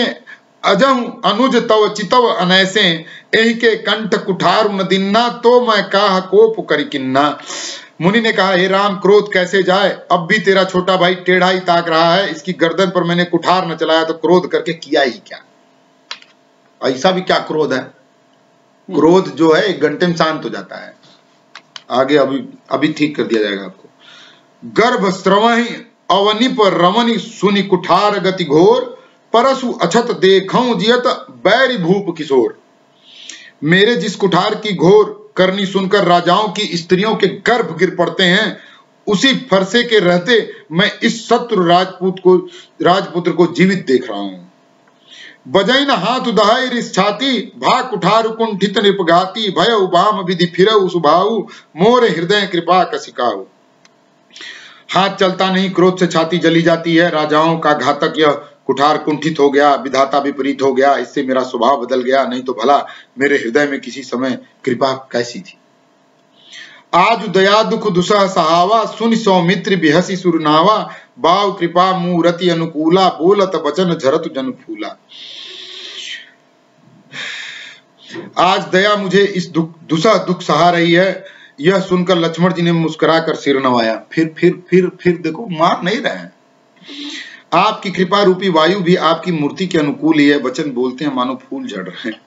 अजहु अनुज तव चितव अनैसे, एहि के कंठ कुठार न दिन्ना। तो मैं काह कोप करि किन्ना। मुनि ने कहा, हे राम, क्रोध कैसे जाए, अब भी तेरा छोटा भाई टेढ़ा ही ताक रहा है। इसकी गर्दन पर मैंने कुठार न चलाया तो क्रोध करके किया ही क्या। ऐसा भी क्या क्रोध है। क्रोध जो है 1 घंटे में शांत हो जाता है। आगे अभी ठीक कर दिया जाएगा आपको। गर्भ श्रवहि अवनि पर रमनी, सुनि कुठार गति घोर। परसु अछत देखऊं जियत, बैरी भूप किशोर। मेरे जिस कुठार की घोर करनी सुनकर राजाओं की स्त्रियों के गर्भ गिर पड़ते हैं, उसी फरसे के रहते मैं इस शत्रु राजपुत्र को जीवित देख रहा हूं। बजैन हाथ उदहाई रिस छाती, भाग कुठारु कुंठित निपघाती, भय उबाम विधि फिरऊ सुभाऊ, मोर हृदय कृपा कसिकाऊ। हाथ चलता नहीं, क्रोध से छाती जली जाती है। राजाओं का घातक यह कुठार कुंठित हो गया, विधाता विपरीत हो गया, इससे मेरा स्वभाव बदल गया, नहीं तो भला मेरे हृदय में किसी समय कृपा कैसी थी। आज दया दुख दुसह सहावा, सुन सौमित्र बिहसी सुरनावा, बाव कृपा मूरति अनुकूला, बोलत वचन झरत जन फूला। आज दया मुझे इस दुसह दुख सहा रही है। यह सुनकर लक्ष्मण जी ने मुस्कुराकर सिर नवाया। फिर देखो, मान नहीं रहे हैं। आपकी कृपा रूपी वायु भी आपकी मूर्ति के अनुकूल ही है। वचन बोलते हैं मानो फूल झड़ रहे हैं।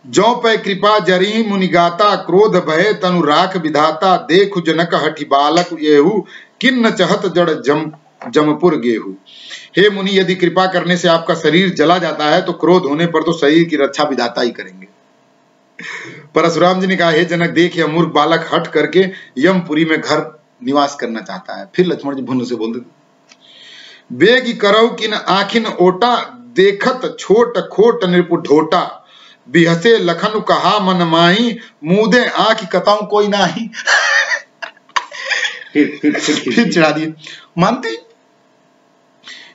जौ पे कृपा जरी मुनिगाता, क्रोध भय तनु राख विधाता, देखु जनक हठि बालक येहू, किन्न चहत जड़ जमपुर गेहू। हे मुनि, यदि कृपा करने से आपका शरीर जला जाता है तो क्रोध होने पर तो शरीर की रक्षा विधाता ही करेंगे। परशुराम जी ने कहा, हे जनक, देख यह मूर्ख बालक हट करके यमपुरी में घर निवास करना चाहता है। फिर लक्ष्मण जी भुन्न से बोलते, बेगी करऊ किन आखिन ओटा, देखत छोट खोट नृपु ढोटा, बिहसे लखन कहा मन माही, मुदे आंख कताऊ कोई नाही। फिर चिढ़ा दिए। मानते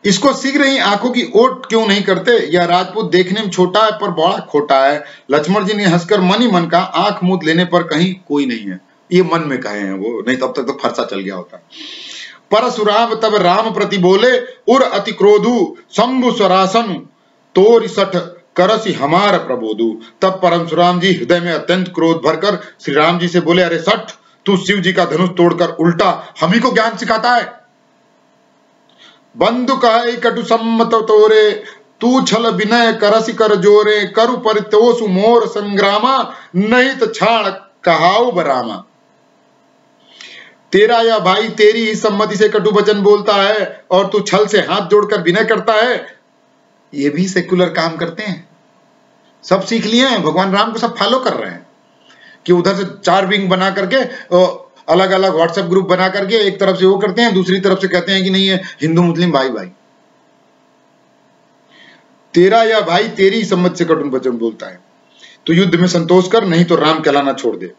इसको शीघ्र ही आंखों की ओट क्यों नहीं करते? यह राजपूत देखने में छोटा है पर बड़ा खोटा है। लक्ष्मण जी ने हंसकर मन ही मन का, आंख मूंद लेने पर कहीं कोई नहीं है। ये मन में कहे हैं वो, नहीं तब तक तो फरसा चल गया होता। परशुराम तब राम प्रति बोले, उर अति क्रोधु शंभु स्वरासन, तोर सठ करसी हमार प्रबोधु। तब परशुराम जी हृदय में अत्यंत क्रोध भरकर श्री राम जी से बोले, अरे सठ, तू शिव जी का धनुष तोड़कर उल्टा हम ही को ज्ञान सिखाता है। बंधु कहे कटु सम्मत तोरे, तू छल विनय करसी कर जोरे, करु परितोषु मोर संग्रामा, नहीं तो छाण कहाऊ बरामा। तेरा या भाई तेरी ही सम्मति से कटु वचन बोलता है और तू छल से हाथ जोड़कर विनय करता है। ये भी सेकुलर काम करते हैं, सब सीख लिए हैं, भगवान राम को सब फॉलो कर रहे हैं कि उधर से 4 विंग बना करके अलग अलग व्हाट्सएप ग्रुप बना करके एक तरफ से वो करते हैं, दूसरी तरफ से कहते हैं कि नहीं है हिंदू मुस्लिम भाई भाई। तेरा या भाई तेरी सम्मत से कटु वचन बोलता है, तो युद्ध में संतोष कर, नहीं तो राम कहलाना छोड़ दे।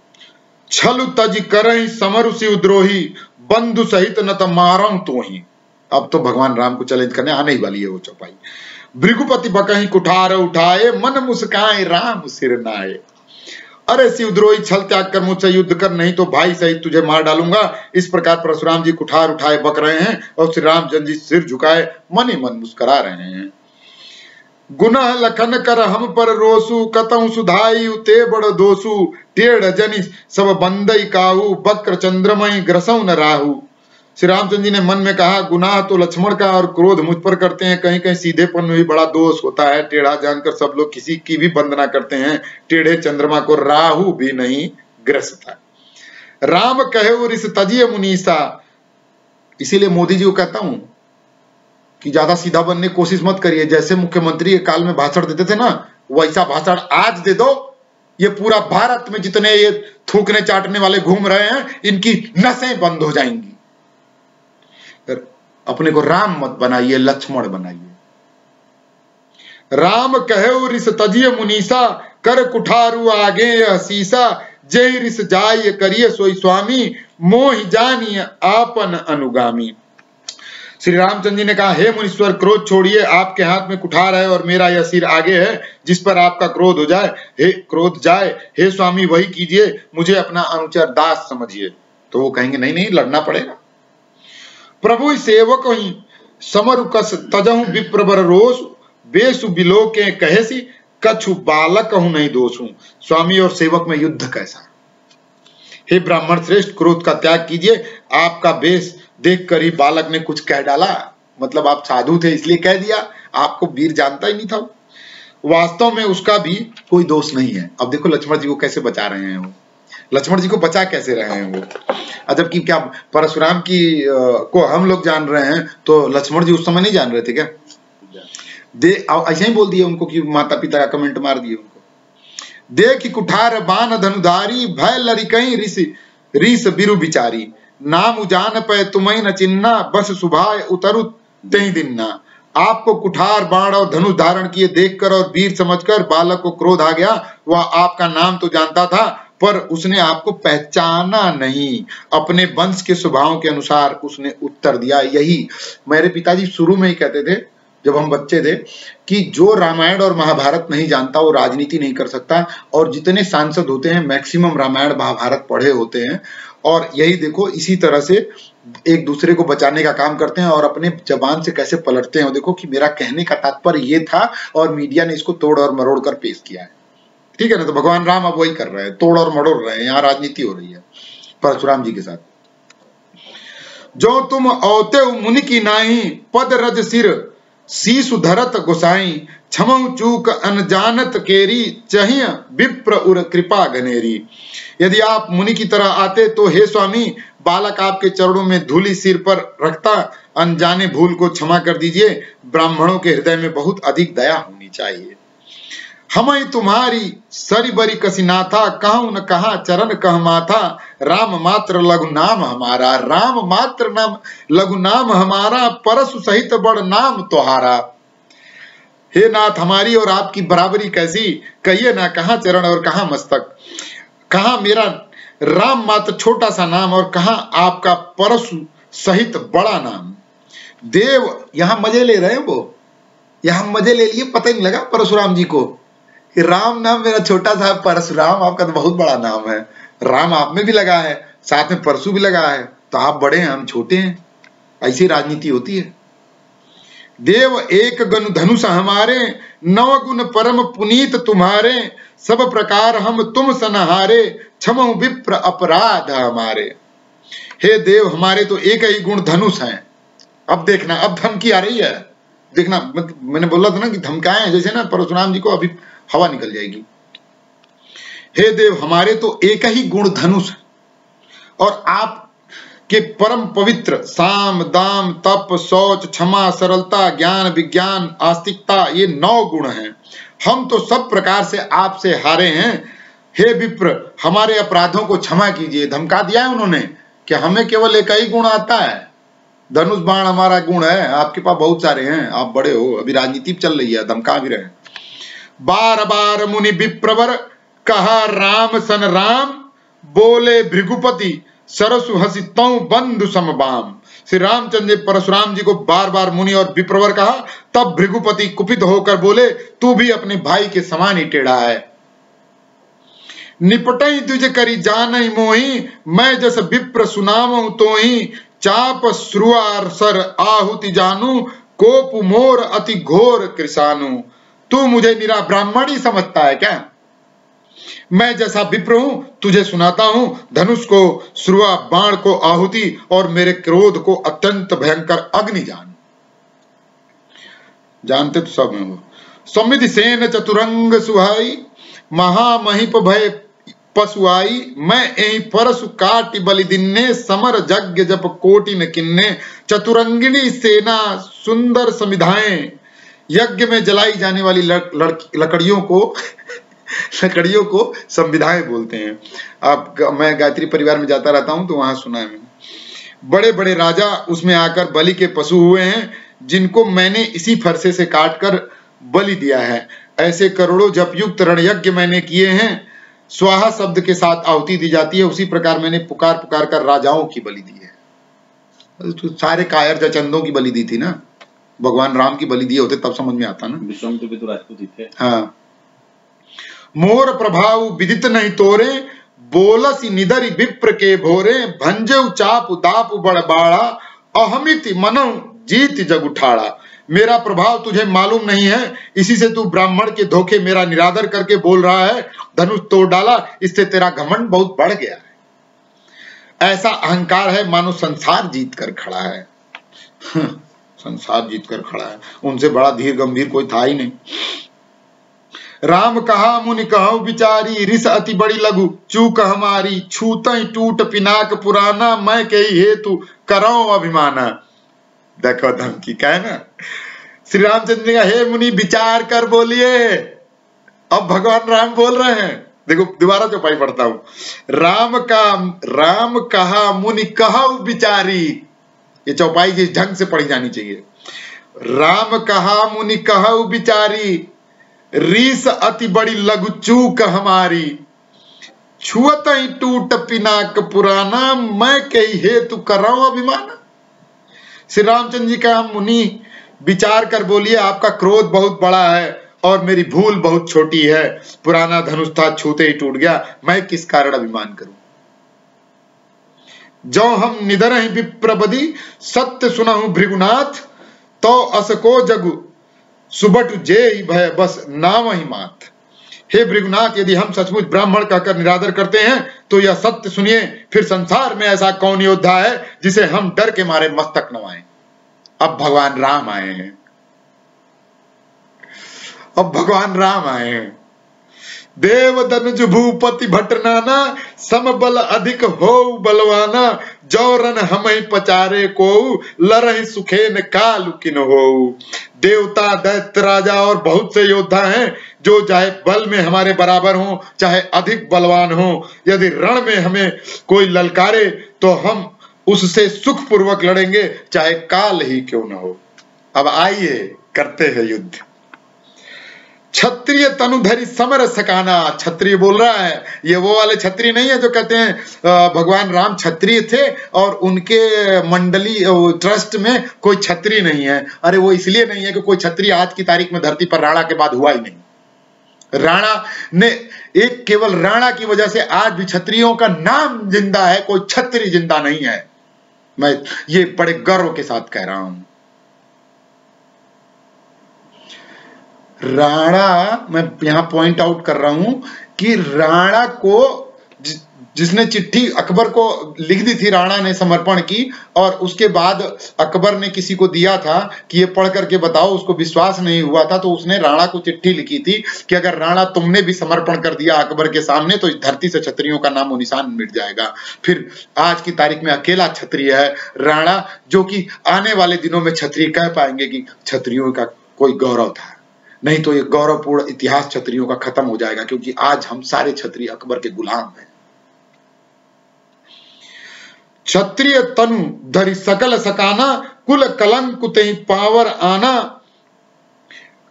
छल तज करहि समरु शिव द्रोही, बंधु सहित न त मारं तो ही। अब तो भगवान राम को चैलेंज करने आने ही वाली है वो चौपाई। भृगुपति बकहि कुठार उठाए, मन मुस्काए राम सिर नाए। अरे शिवद्रोही, छल त्याग कर मुझसे युद्ध कर, नहीं तो भाई सहित तुझे मार डालूंगा। इस प्रकार परशुराम जी कुठार उठाए बक रहे हैं और श्री रामचंद्र जी सिर झुकाए मन ही मन मुस्कुरा रहे हैं। गुनाह लखन कर हम पर रोसु, कतहु सुधाई ते बड़ दोसु, टेढ़ जनि सब बंदई काहू, बक्र चंद्रमय ग्रसौ न राहु। श्री रामचंद्र जी ने मन में कहा, गुनाह तो लक्ष्मण का और क्रोध मुझ पर करते हैं, कहीं कहीं सीधेपन में भी बड़ा दोष होता है। टेढ़ा जानकर सब लोग किसी की भी वंदना करते हैं, टेढ़े चंद्रमा को राहु भी नहीं ग्रसता। राम कहे रिस तजिए मुनीसा। इसीलिए मोदी जी को कहता हूं कि ज्यादा सीधा बनने की कोशिश मत करिए। जैसे मुख्यमंत्री के काल में भाषण देते थे ना, वैसा भाषण आज दे दो। ये पूरा भारत में जितने ये थूकने चाटने वाले घूम रहे हैं, इनकी नसें बंद हो जाएंगी। अपने को राम मत बनाइए, लक्ष्मण बनाइए। राम कहे रिस तजिए मुनीसा, कर कुठारु आगे यह सीसा, जय रिस जाय करिए सोई स्वामी, मोहि जानिए आपन अनुगामी। श्री रामचंद्र जी ने कहा, हे मुनीश्वर, क्रोध छोड़िए, आपके हाथ में कुठार है और मेरा यह सिर आगे है, जिस पर आपका क्रोध हो जाए, हे क्रोध जाए, हे स्वामी वही कीजिए, मुझे अपना अनुचर दास समझिए। तो वो कहेंगे नहीं नहीं, लड़ना पड़ेगा। प्रभु सेवक ही समरु कस तजहु विप्रबर रोष, बेसु बिलो के कहेसी, कछु बालक हूं नहीं दोषू। स्वामी और सेवक में युद्ध कैसा? हे ब्राह्मण श्रेष्ठ, क्रोध का त्याग कीजिए। आपका बेस देखकर ही बालक ने कुछ कह डाला, मतलब आप साधु थे इसलिए कह दिया, आपको वीर जानता ही नहीं था। वास्तव में उसका भी कोई दोष नहीं है। अब देखो लक्ष्मण जी को कैसे बचा रहे हैं वो, लक्ष्मण जी को बचा कैसे रहे हैं वो। जबकि क्या परशुराम की को हम लोग जान रहे हैं, तो लक्ष्मण जी उस समय नहीं जान रहे थे क्या? ऐसे ही बोल दिए उनको कि माता पिता का कमेंट मार दिए उनको। देख कुठार बान धनुधारी, भय लड़िकई ऋष बिरु बिचारी, नाम उजान पे तुम्हें न चिन्ना, बस सुभाय उतरु तेई दिन्ना। आपको कुठार, बाण और धनुष धारण किए देखकर और वीर समझकर बालक को क्रोध आ गया। वह आपका नाम तो जानता था, पर उसने आपको पहचाना नहीं। अपने वंश के स्वभाव के अनुसार उसने उत्तर दिया। यही मेरे पिताजी शुरू में ही कहते थे जब हम बच्चे थे कि जो रामायण और महाभारत नहीं जानता वो राजनीति नहीं कर सकता। और जितने सांसद होते हैं मैक्सिमम रामायण महाभारत पढ़े होते हैं। और यही देखो इसी तरह से एक दूसरे को बचाने का काम करते हैं और अपने जबान से कैसे पलटते हैं। देखो कि मेरा कहने का तात्पर्य ये था और मीडिया ने इसको तोड़ और मरोड़ कर पेश किया है। ठीक है ना। तो भगवान राम अब वही कर रहे हैं, तोड़ और मरोड़ रहे हैं। यहाँ राजनीति हो रही है परशुराम जी के साथ। जो तुम औते मुनि की नाही, पद रज सिर शीशु धरत गोसाई। क्षमऊ चूक अनजानत केरी, चाहिए विप्र उर कृपा घनेरी। यदि आप मुनि की तरह आते तो हे स्वामी, बालक आपके चरणों में धूलि सिर पर रखता। अनजाने भूल को क्षमा कर दीजिए। ब्राह्मणों के हृदय में बहुत अधिक दया होनी चाहिए। हमई तुम्हारी सरी बरी कसी नाथा, कहूं न कहा चरण कह माथा। राम मात्र लघु नाम हमारा, राम मात्र नाम लघु नाम हमारा। परशु सहित बड़ नाम तुहारा। हे नाथ, हमारी और आपकी बराबरी कैसी, कहिए ना कहाँ चरण और कहाँ मस्तक। कहा मेरा राम मात्र छोटा सा नाम और कहा आपका परशु सहित बड़ा नाम। देव यहां मजे ले रहे हैं, वो यहां मजे ले लिए, पता ही नहीं लगा परशुराम जी को कि राम नाम मेरा छोटा सा, परशुराम आपका तो बहुत बड़ा नाम है। राम आप में भी लगा है, साथ में परशु भी लगा है, तो आप बड़े हैं हम छोटे हैं। ऐसी राजनीति होती है। देव एक गण धनुष हमारे, नव गुण परम पुनीत तुम्हारे। सब प्रकार हम तुम सनहारे, क्षमऊ विप्र अपराध हमारे। हे देव, हमारे तो एक ही गुण धनुष हैं। अब देखना, अब धमकी आ रही है, देखना। मैंने बोला था ना कि धमकाएं जैसे ना परशुराम जी को अभी हवा निकल जाएगी। हे देव, हमारे तो एक ही गुण धनुष है और आप के परम पवित्र साम दाम तप शौच क्षमा सरलता ज्ञान विज्ञान आस्तिकता, ये 9 गुण हैं। हम तो सब प्रकार से आपसे हारे हैं। हे विप्र, हमारे अपराधों को क्षमा कीजिए। धमका दिया है उन्होंने कि हमें केवल एक ही गुण आता है, धनुष बाण हमारा गुण है, आपके पास बहुत सारे हैं, आप बड़े हो। अभी राजनीति चल रही है, धमका भी रहे। बार बार मुनि विप्रवर, कहा राम सन राम। बोले भृगुपति, सरसु हसी तऊ बंधु समबाम। श्री रामचंद्र परशुराम जी को बार बार मुनि और विप्रवर कहा। तब भृगुपति कुपित होकर बोले, तू भी अपने भाई के समान ही टेढ़ा है। निपटई तुझे करी जानई मोही, मैं जस विप्र सुनामहु तोही। चाप श्रुआर सर आहुति जानू, कोप मोर अति घोर कृषानु। तू मुझे निरा ब्राह्मण ही समझता है क्या? मैं जैसा विप्र हूं, तुझे सुनाता हूं। धनुष को, श्रुआ बाण को आहुति और मेरे क्रोध को अत्यंत भयंकर अग्नि जान। जानते तो सब हैं वो। समिधि सेन चतुरंग सुहाई, महामहिप भय पशुआई। मैं यही परशु काटि बलि दिन्ने, समर जग जप कोटि न किन्ने। चतुरंगिणी सेना सुंदर समिधाएं, यज्ञ में जलाई जाने वाली लकड़ियों को संविधाएं बोलते हैं। आप, मैं गायत्री परिवार में जाता रहता हूं तो वहां सुना है मैंने। बड़े बड़े राजा उसमें आकर बलि के पशु हुए हैं, जिनको मैंने इसी फरसे से काटकर बलि दिया है। ऐसे करोड़ों जपयुक्त रणयज्ञ मैंने किए हैं। स्वाहा शब्द के साथ आहुति दी जाती है। उसी प्रकार मैंने पुकार पुकार कर राजाओं की बलि दी है। तो सारे कायर जचंदों की बलि दी थी ना, भगवान राम की बलि दिए होते तब समझ में आता ना। विश्वामित्र भी तो राजपूत ही थे। हाँ। मोर प्रभाव विदित नहीं तोरे, बोलसी निदरी विप्र के भोरे। भंजऊ चाप दाप बड़ बाड़ा, अहमिति मनो जीत जग उठाड़ा। मेरा प्रभाव तुझे मालूम नहीं है, इसी से तू ब्राह्मण के धोखे मेरा निरादर करके बोल रहा है। धनुष तोड़ डाला, इससे तेरा घमंड बहुत बढ़ गया है। ऐसा अहंकार है मानो संसार जीत कर खड़ा है। संसार जीत कर खड़ा है, उनसे बड़ा धीर गंभीर कोई था ही नहीं। राम कहा मुनि कहु बिचारी, रिस अति बड़ी लघु चूक हमारी। छूतई टूट पिनाक पुराना, मैं कही हेतु करऊं अभिमाना। देखो धमकी क्या है ना। श्री रामचंद्र ने कहा, हे मुनि विचार कर बोलिए। अब भगवान राम बोल रहे हैं, देखो दोबारा चौपाई पढ़ता हूं। राम कहा मुनि कहु बिचारी, ये चौपाई जिस ढंग से पढ़ी जानी चाहिए। राम कहा मुनि कहु बिचारी, रीस अति बड़ी लघु चूक हमारी, छुअत ही टूट पिनाक पुराना, मैं कही हेतु कर रहा हूं अभिमान। श्री रामचंद्र जी का मुनि विचार कर बोलिए, आपका क्रोध बहुत बड़ा है और मेरी भूल बहुत छोटी है, पुराना धनुष था छूते ही टूट गया, मैं किस कारण अभिमान करूं। जो हम निधर ही विप्रबदी, सत्य सुनहु भृगुनाथ, तो असको जगु सुबट जे ही भय बस नाम ही मात। हे भृगुनाथ, यदि हम सचमुच ब्राह्मण कहकर निरादर करते हैं तो यह सत्य सुनिए, फिर संसार में ऐसा कौन योद्धा है जिसे हम डर के मारे मस्तक नवाएं। अब भगवान राम आए हैं, अब भगवान राम आए हैं। देव दनुज भूपति भट नाना, सम बल अधिक हो बलवाना, जौरन हमहि पचारे को, लरहि सुखेन काल किन हो। देवता दैत्य राजा और बहुत से योद्धा हैं जो चाहे बल में हमारे बराबर हो चाहे अधिक बलवान हो, यदि रण में हमें कोई ललकारे तो हम उससे सुख पूर्वक लड़ेंगे चाहे काल ही क्यों न हो। अब आइए करते हैं युद्ध। क्षत्रिय तनुधरी समर सकाना, क्षत्रिय बोल रहा है, ये वो वाले क्षत्रिय नहीं है जो कहते हैं भगवान राम क्षत्रिय थे और उनके मंडली ट्रस्ट में कोई क्षत्रिय नहीं है। अरे वो इसलिए नहीं है कि कोई क्षत्रिय आज की तारीख में धरती पर राणा के बाद हुआ ही नहीं। राणा ने एक केवल राणा की वजह से आज भी क्षत्रियों का नाम जिंदा है, कोई क्षत्रिय जिंदा नहीं है। मैं ये बड़े गर्व के साथ कह रहा हूं। राणा, मैं यहां पॉइंट आउट कर रहा हूं कि राणा को जिसने चिट्ठी अकबर को लिख दी थी, राणा ने समर्पण की और उसके बाद अकबर ने किसी को दिया था कि ये पढ़ करके बताओ, उसको विश्वास नहीं हुआ था तो उसने राणा को चिट्ठी लिखी थी कि अगर राणा तुमने भी समर्पण कर दिया अकबर के सामने तो इस धरती से क्षत्रियों का नामो निशान मिट जाएगा। फिर आज की तारीख में अकेला क्षत्रिय है राणा, जो कि आने वाले दिनों में क्षत्रिय कह पाएंगे कि क्षत्रियों का कोई गौरव था। नहीं तो ये गौरवपूर्ण इतिहास क्षत्रियों का खत्म हो जाएगा, क्योंकि आज हम सारे क्षत्रिय अकबर के गुलाम हैं। क्षत्रिय तनु धरि सकल सकाना, कुल कलंक कुतहि पावर आना,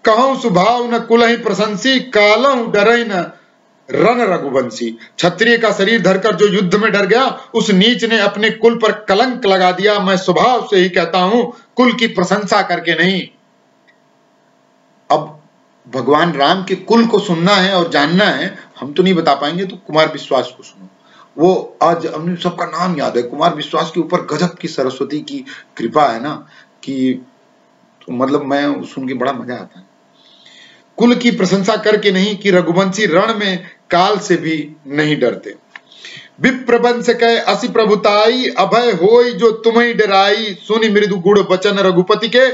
कहूं सुभाव न कुलहि प्रशंसी, कालहु डरहि न रन रघुवंशी। क्षत्रिय का शरीर धरकर जो युद्ध में डर गया, उस नीच ने अपने कुल पर कलंक लगा दिया। मैं स्वभाव से ही कहता हूं, कुल की प्रशंसा करके नहीं। अब भगवान राम के कुल को सुनना है और जानना है, हम तो नहीं बता पाएंगे, तो कुमार विश्वास को सुनो। वो आज हमने सबका नाम याद है, कुमार विश्वास के ऊपर गजब की सरस्वती की कृपा है ना, कि तो मतलब मैं सुन के बड़ा मजा आता है। कुल की प्रशंसा करके नहीं कि रघुवंशी रण में काल से भी नहीं डरते। विप्रबंश कह असि प्रभुताई, अभय होई जो तुम्हें डराई, सुनि मृदु गुण बचन रघुपति के,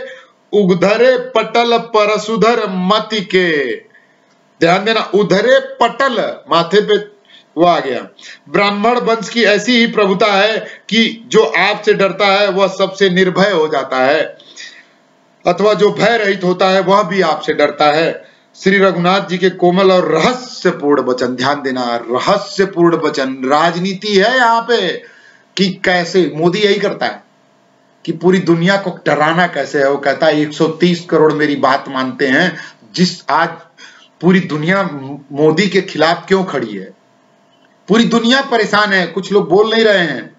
उधरे पटल परसुधर मति के। ध्यान देना, उधरे पटल, माथे पे वो आ गया। ब्राह्मण वंश की ऐसी ही प्रभुता है कि जो आपसे डरता है वह सबसे निर्भय हो जाता है, अथवा जो भय रहित होता है वह भी आपसे डरता है। श्री रघुनाथ जी के कोमल और रहस्यपूर्ण वचन, ध्यान देना, रहस्यपूर्ण वचन। राजनीति है यहाँ पे कि कैसे मोदी यही करता है कि पूरी दुनिया को डराना कैसे है। वो कहता है 130 करोड़ मेरी बात मानते हैं। जिस आज पूरी दुनिया मोदी के खिलाफ क्यों खड़ी है, पूरी दुनिया परेशान है, कुछ लोग बोल नहीं रहे हैं,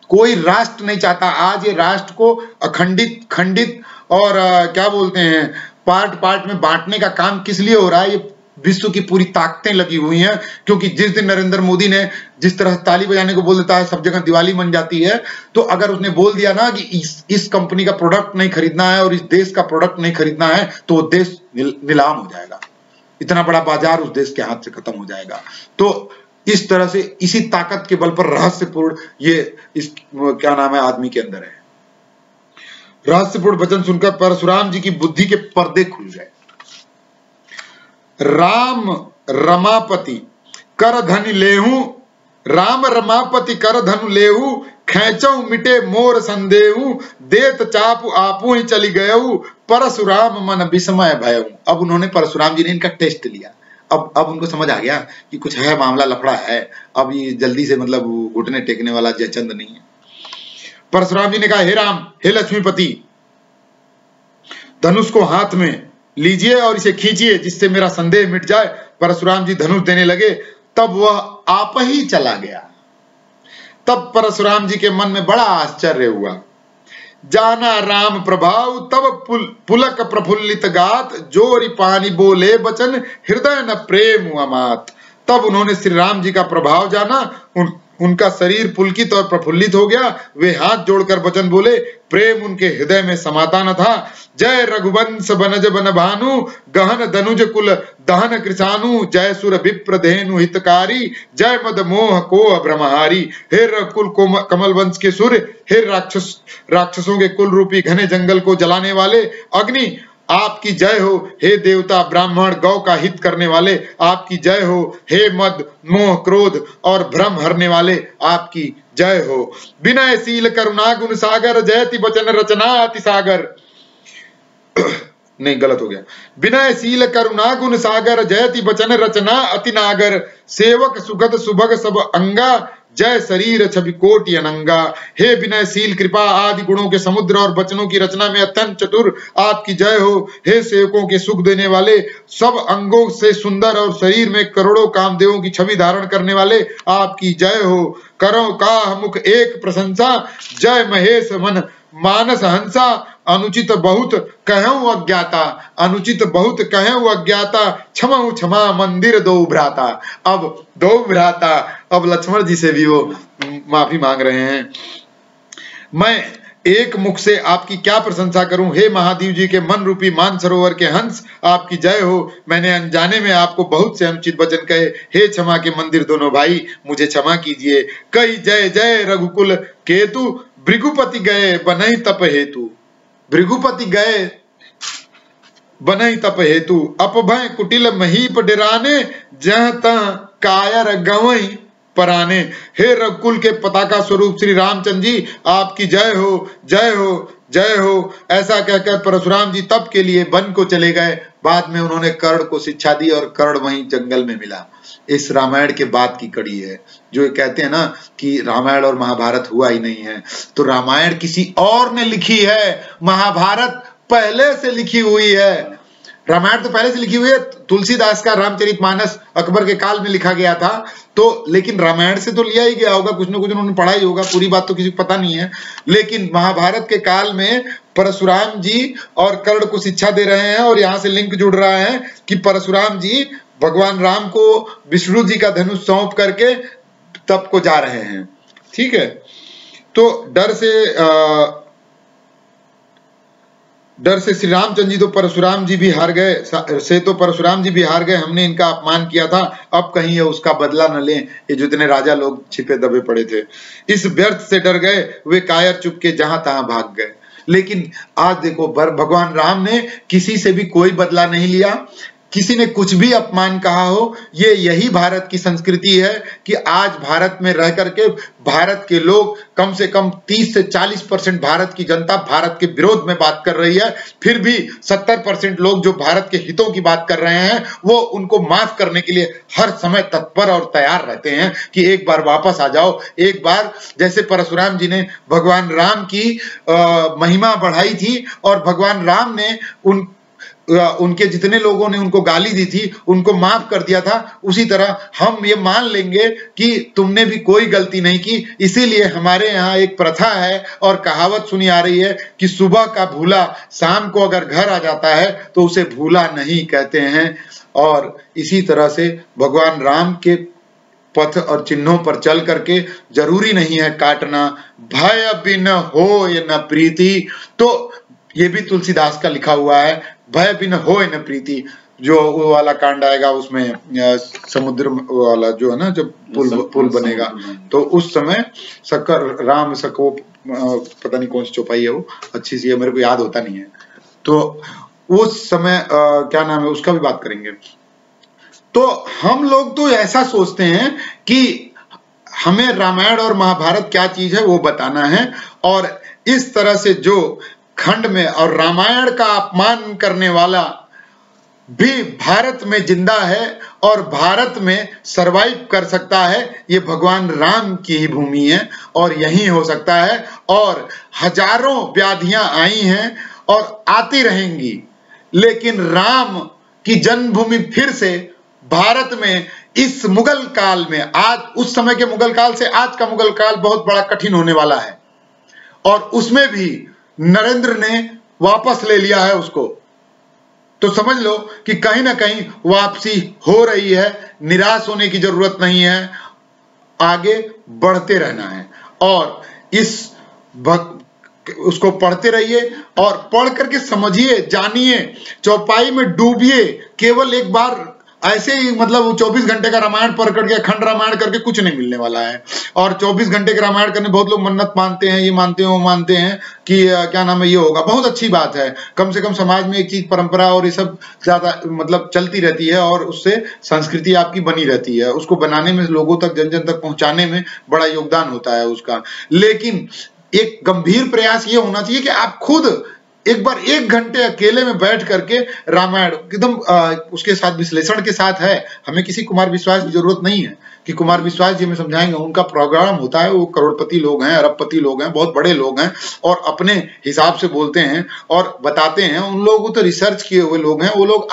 कोई राष्ट्र नहीं चाहता। आज ये राष्ट्र को अखंडित, खंडित और क्या बोलते हैं, पार्ट पार्ट में बांटने का काम किस लिए हो रहा है? ये विश्व की पूरी ताकतें लगी हुई हैं, क्योंकि जिस दिन नरेंद्र मोदी ने जिस तरह ताली बजाने को बोल देता है सब जगह दिवाली बन जाती है, तो अगर उसने बोल दिया ना कि इस कंपनी का प्रोडक्ट नहीं खरीदना है और इस देश का प्रोडक्ट नहीं खरीदना है, तो वो देश नीलाम हो जाएगा, इतना बड़ा बाजार उस देश के हाथ से खत्म हो जाएगा। तो इस तरह से इसी ताकत के बल पर रहस्यपूर्ण ये इस क्या नाम है आदमी के अंदर है। रहस्यपूर्ण वचन सुनकर परशुराम जी की बुद्धि के पर्दे खुल गए। राम रमापति कर धन लेहू, राम रमापति कर धनु लेहू, खेचौ मिटे मोर संदेहू, देत चाप आपू ही चली गयऊ, परशुराम मन विस्मय भयऊ। अब उन्होंने, परशुराम जी ने इनका टेस्ट लिया। अब उनको समझ आ गया कि कुछ है, मामला लफड़ा है, अब ये जल्दी से मतलब घुटने टेकने वाला जयचंद नहीं है। परशुराम जी ने कहा, हे राम, हे लक्ष्मीपति, धनुष को हाथ में लीजिए और इसे खींचिए जिससे मेरा संदेह मिट जाए। परशुराम जी धनुष देने लगे, तब वह आप ही चला गया। तब परशुराम जी के मन में बड़ा आश्चर्य हुआ। जाना राम प्रभाव तब पुलक प्रफुल्लित गात, जोरी पानी बोले बचन हृदय न प्रेम अमात। तब उन्होंने श्री राम जी का प्रभाव जाना, उनका शरीर पुलकित और प्रफुल्लित हो गया। वे हाथ जोड़कर वचन बोले, प्रेम उनके हृदय में समाता न था। जय रघुवंश बनज बन भानु, गहन दनुज कुल दहन कृषानु, जय सुर विप्र धेनु हितकारी, जय मद मोह को ब्रह्महारी। हे रघुकुल कमल वंश के सूर्य, हे राक्षसों के कुल रूपी घने जंगल को जलाने वाले अग्नि, आपकी जय हो। हे देवता ब्राह्मण गौ का हित करने वाले, आपकी जय हो। हे मद मोह क्रोध और भ्रम हरने वाले, आपकी जय हो। विनय शील करुणा गुण सागर, जयति वचन रचना अति सागर। नहीं, गलत हो गया। विनय शील करुणा गुण सागर, जयति वचन रचना अति नागर। सेवक सुगत सुभग सब अंगा, जय शरीर छवि कोटि अनंगा। हे विनयशील कृपा आदि गुणों के समुद्र और वचनों की रचना में अत्यंत चतुर, आपकी जय हो। हे सेवकों के सुख देने वाले, सब अंगों से सुंदर और शरीर में करोड़ों कामदेवों की छवि धारण करने वाले, आपकी जय हो। करो का मुख एक प्रशंसा, जय महेश मन मानस हंसा। अनुचित बहुत कहूं अज्ञाता, अनुचित बहुत कहूं अज्ञाता, क्षमाऊं क्षमा मंदिर दो भ्राता। अब दो भ्राता, अब लक्ष्मण जी से भी वो माफी मांग रहे हैं। मैं एक मुख से आपकी क्या प्रशंसा करूं। हे महादेव जी के मन रूपी मानसरोवर के हंस, आपकी जय हो। मैंने अनजाने में आपको बहुत से अनुचित वचन कहे। हे क्षमा के मंदिर दोनों भाई, मुझे क्षमा कीजिए। कई जय जय रघुकुल केतु, भृगुपति गए बनहि तप हेतु। भृगुपति गए बनहि तप हेतु, अपभय कुटिल महीप डराने, जह तह कायर गवई पराने। हे रघुकुल के पताका स्वरूप श्री रामचंद्र जी, आपकी जय हो, जय हो, जय हो। ऐसा कहकर परशुराम जी तप के लिए वन को चले गए। बाद में उन्होंने कर्ण को शिक्षा दी और कर्ण वहीं जंगल में मिला। इस रामायण के बाद की कड़ी है। जो कहते हैं ना कि रामायण और महाभारत हुआ ही नहीं है, तो रामायण किसी और ने लिखी है, महाभारत पहले से लिखी हुई है। रामायण तो पहले से लिखी हुई है, तुलसीदास का रामचरितमानस अकबर के काल में लिखा गया था, तो लेकिन रामायण से तो लिया ही गया होगा, कुछ ना कुछ उन्होंने पढ़ा ही होगा, पूरी बात तो किसी को पता नहीं है। लेकिन महाभारत के काल में परशुराम जी और कर्ण को शिक्षा दे रहे हैं, और यहाँ से लिंक जुड़ रहा है कि परशुराम जी भगवान राम को विष्णु जी का धनुष सौंप करके तप को जा रहे हैं। ठीक है, तो डर से श्री रामचंद्र जी तो परशुराम जी भी हार गए, परशुराम जी भी हार गए। हमने इनका अपमान किया था, अब कहीं ये उसका बदला न लें। ये जितने राजा लोग छिपे दबे पड़े थे, इस व्यर्थ से डर गए, वे कायर चुपके जहां तहां भाग गए। लेकिन आज देखो, भगवान राम ने किसी से भी कोई बदला नहीं लिया, किसी ने कुछ भी अपमान कहा हो। ये यही भारत की संस्कृति है कि आज भारत में रह करके भारत के लोग कम से कम 30 से 40% भारत की जनता भारत के विरोध में बात कर रही है, फिर भी 70% लोग जो भारत के हितों की बात कर रहे हैं, वो उनको माफ करने के लिए हर समय तत्पर और तैयार रहते हैं कि एक बार वापस आ जाओ। एक बार जैसे परशुराम जी ने भगवान राम की महिमा बढ़ाई थी और भगवान राम ने उनके जितने लोगों ने उनको गाली दी थी उनको माफ कर दिया था, उसी तरह हम ये मान लेंगे कि तुमने भी कोई गलती नहीं की। इसीलिए हमारे यहाँ एक प्रथा है और कहावत सुनी आ रही है कि सुबह का भूला शाम को अगर घर आ जाता है तो उसे भूला नहीं कहते हैं। और इसी तरह से भगवान राम के पथ और चिन्हों पर चल करके जरूरी नहीं है काटना। भय बिन होय न प्रीति, तो ये भी तुलसीदास का लिखा हुआ है, भय बिन होय न प्रीति। जो वो वाला कांड आएगा उसमें समुद्र वाला जो है ना, जब पुल बनेगा तो उस समय शक्कर राम सको, पता नहीं कौन सी चौपाई है वो, अच्छी सी है, मेरे को याद होता नहीं है। तो उस समय क्या नाम है उसका भी बात करेंगे। तो हम लोग तो ऐसा सोचते हैं कि हमें रामायण और महाभारत क्या चीज है वो बताना है, और इस तरह से जो खंड में और रामायण का अपमान करने वाला भी भारत में जिंदा है और भारत में सरवाइव कर सकता है, ये भगवान राम की ही भूमि है और यही हो सकता है। और हजारों व्याधियां आई हैं और आती रहेंगी, लेकिन राम की जन्मभूमि फिर से भारत में इस मुगल काल में, आज उस समय के मुगल काल से आज का मुगल काल बहुत बड़ा कठिन होने वाला है और उसमें भी नरेंद्र ने वापस ले लिया है उसको। तो समझ लो कि कहीं ना कहीं वापसी हो रही है, निराश होने की जरूरत नहीं है, आगे बढ़ते रहना है और उसको पढ़ते रहिए और पढ़ करके समझिए, जानिए, चौपाई में डूबिए। केवल एक बार ऐसे ही मतलब 24 घंटे का रामायण पढ़ करके, अखंड रामायण करके कुछ नहीं मिलने वाला है। और 24 घंटे के रामायण करने बहुत लोग मन्नत मानते हैं, ये मानते हैं, वो मानते हैं कि क्या नाम है, ये होगा। बहुत अच्छी बात है, कम से कम समाज में एक चीज परंपरा और ये सब ज्यादा मतलब चलती रहती है और उससे संस्कृति आपकी बनी रहती है। उसको बनाने में, लोगों तक, जन जन तक पहुंचाने में बड़ा योगदान होता है उसका। लेकिन एक गंभीर प्रयास ये होना चाहिए कि आप खुद एक बार 1 घंटे अकेले में बैठ करके रामायण एकदम उसके साथ विश्लेषण के साथ है। हमें किसी कुमार विश्वास की जरूरत नहीं है कि कुमार विश्वास जी हमें समझाएंगे, उनका प्रोग्राम होता है, वो करोड़पति लोग हैं, अरबपति लोग हैं, बहुत बड़े लोग हैं और अपने हिसाब से बोलते हैं और बताते हैं। उन लोगों को तो रिसर्च किए हुए लोग हैं, वो लोग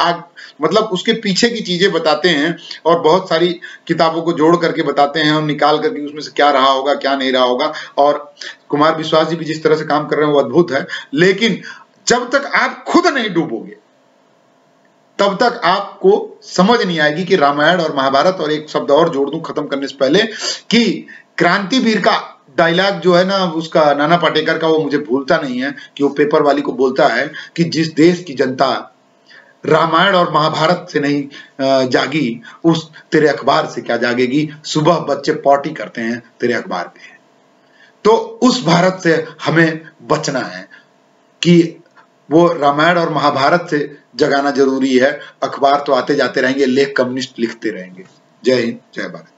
मतलब उसके पीछे की चीजें बताते हैं और बहुत सारी किताबों को जोड़ करके बताते हैं और निकाल करके उसमें से क्या रहा होगा, क्या नहीं रहा होगा। और कुमार विश्वास जी भी जिस तरह से काम कर रहे हैं वो अद्भुत है। लेकिन जब तक आप खुद नहीं डूबोगे तब तक आपको समझ नहीं आएगी कि रामायण और महाभारत। और एक शब्द और जोड़ दूं खत्म करने से पहले कि क्रांतिवीर का डायलॉग जो है ना, उसका नाना पाटेकर का, वो मुझे भूलता नहीं है कि वो पेपर वाली को बोलता है कि जिस देश की जनता रामायण और महाभारत से नहीं जागी, उस तेरे अखबार से क्या जागेगी। सुबह बच्चे पॉटी करते हैं तेरे अखबार पे। तो उस भारत से हमें बचना है कि वो रामायण और महाभारत से जगाना जरूरी है। अखबार तो आते जाते रहेंगे, लेख कम्युनिस्ट लिखते रहेंगे। जय हिंद, जय भारत।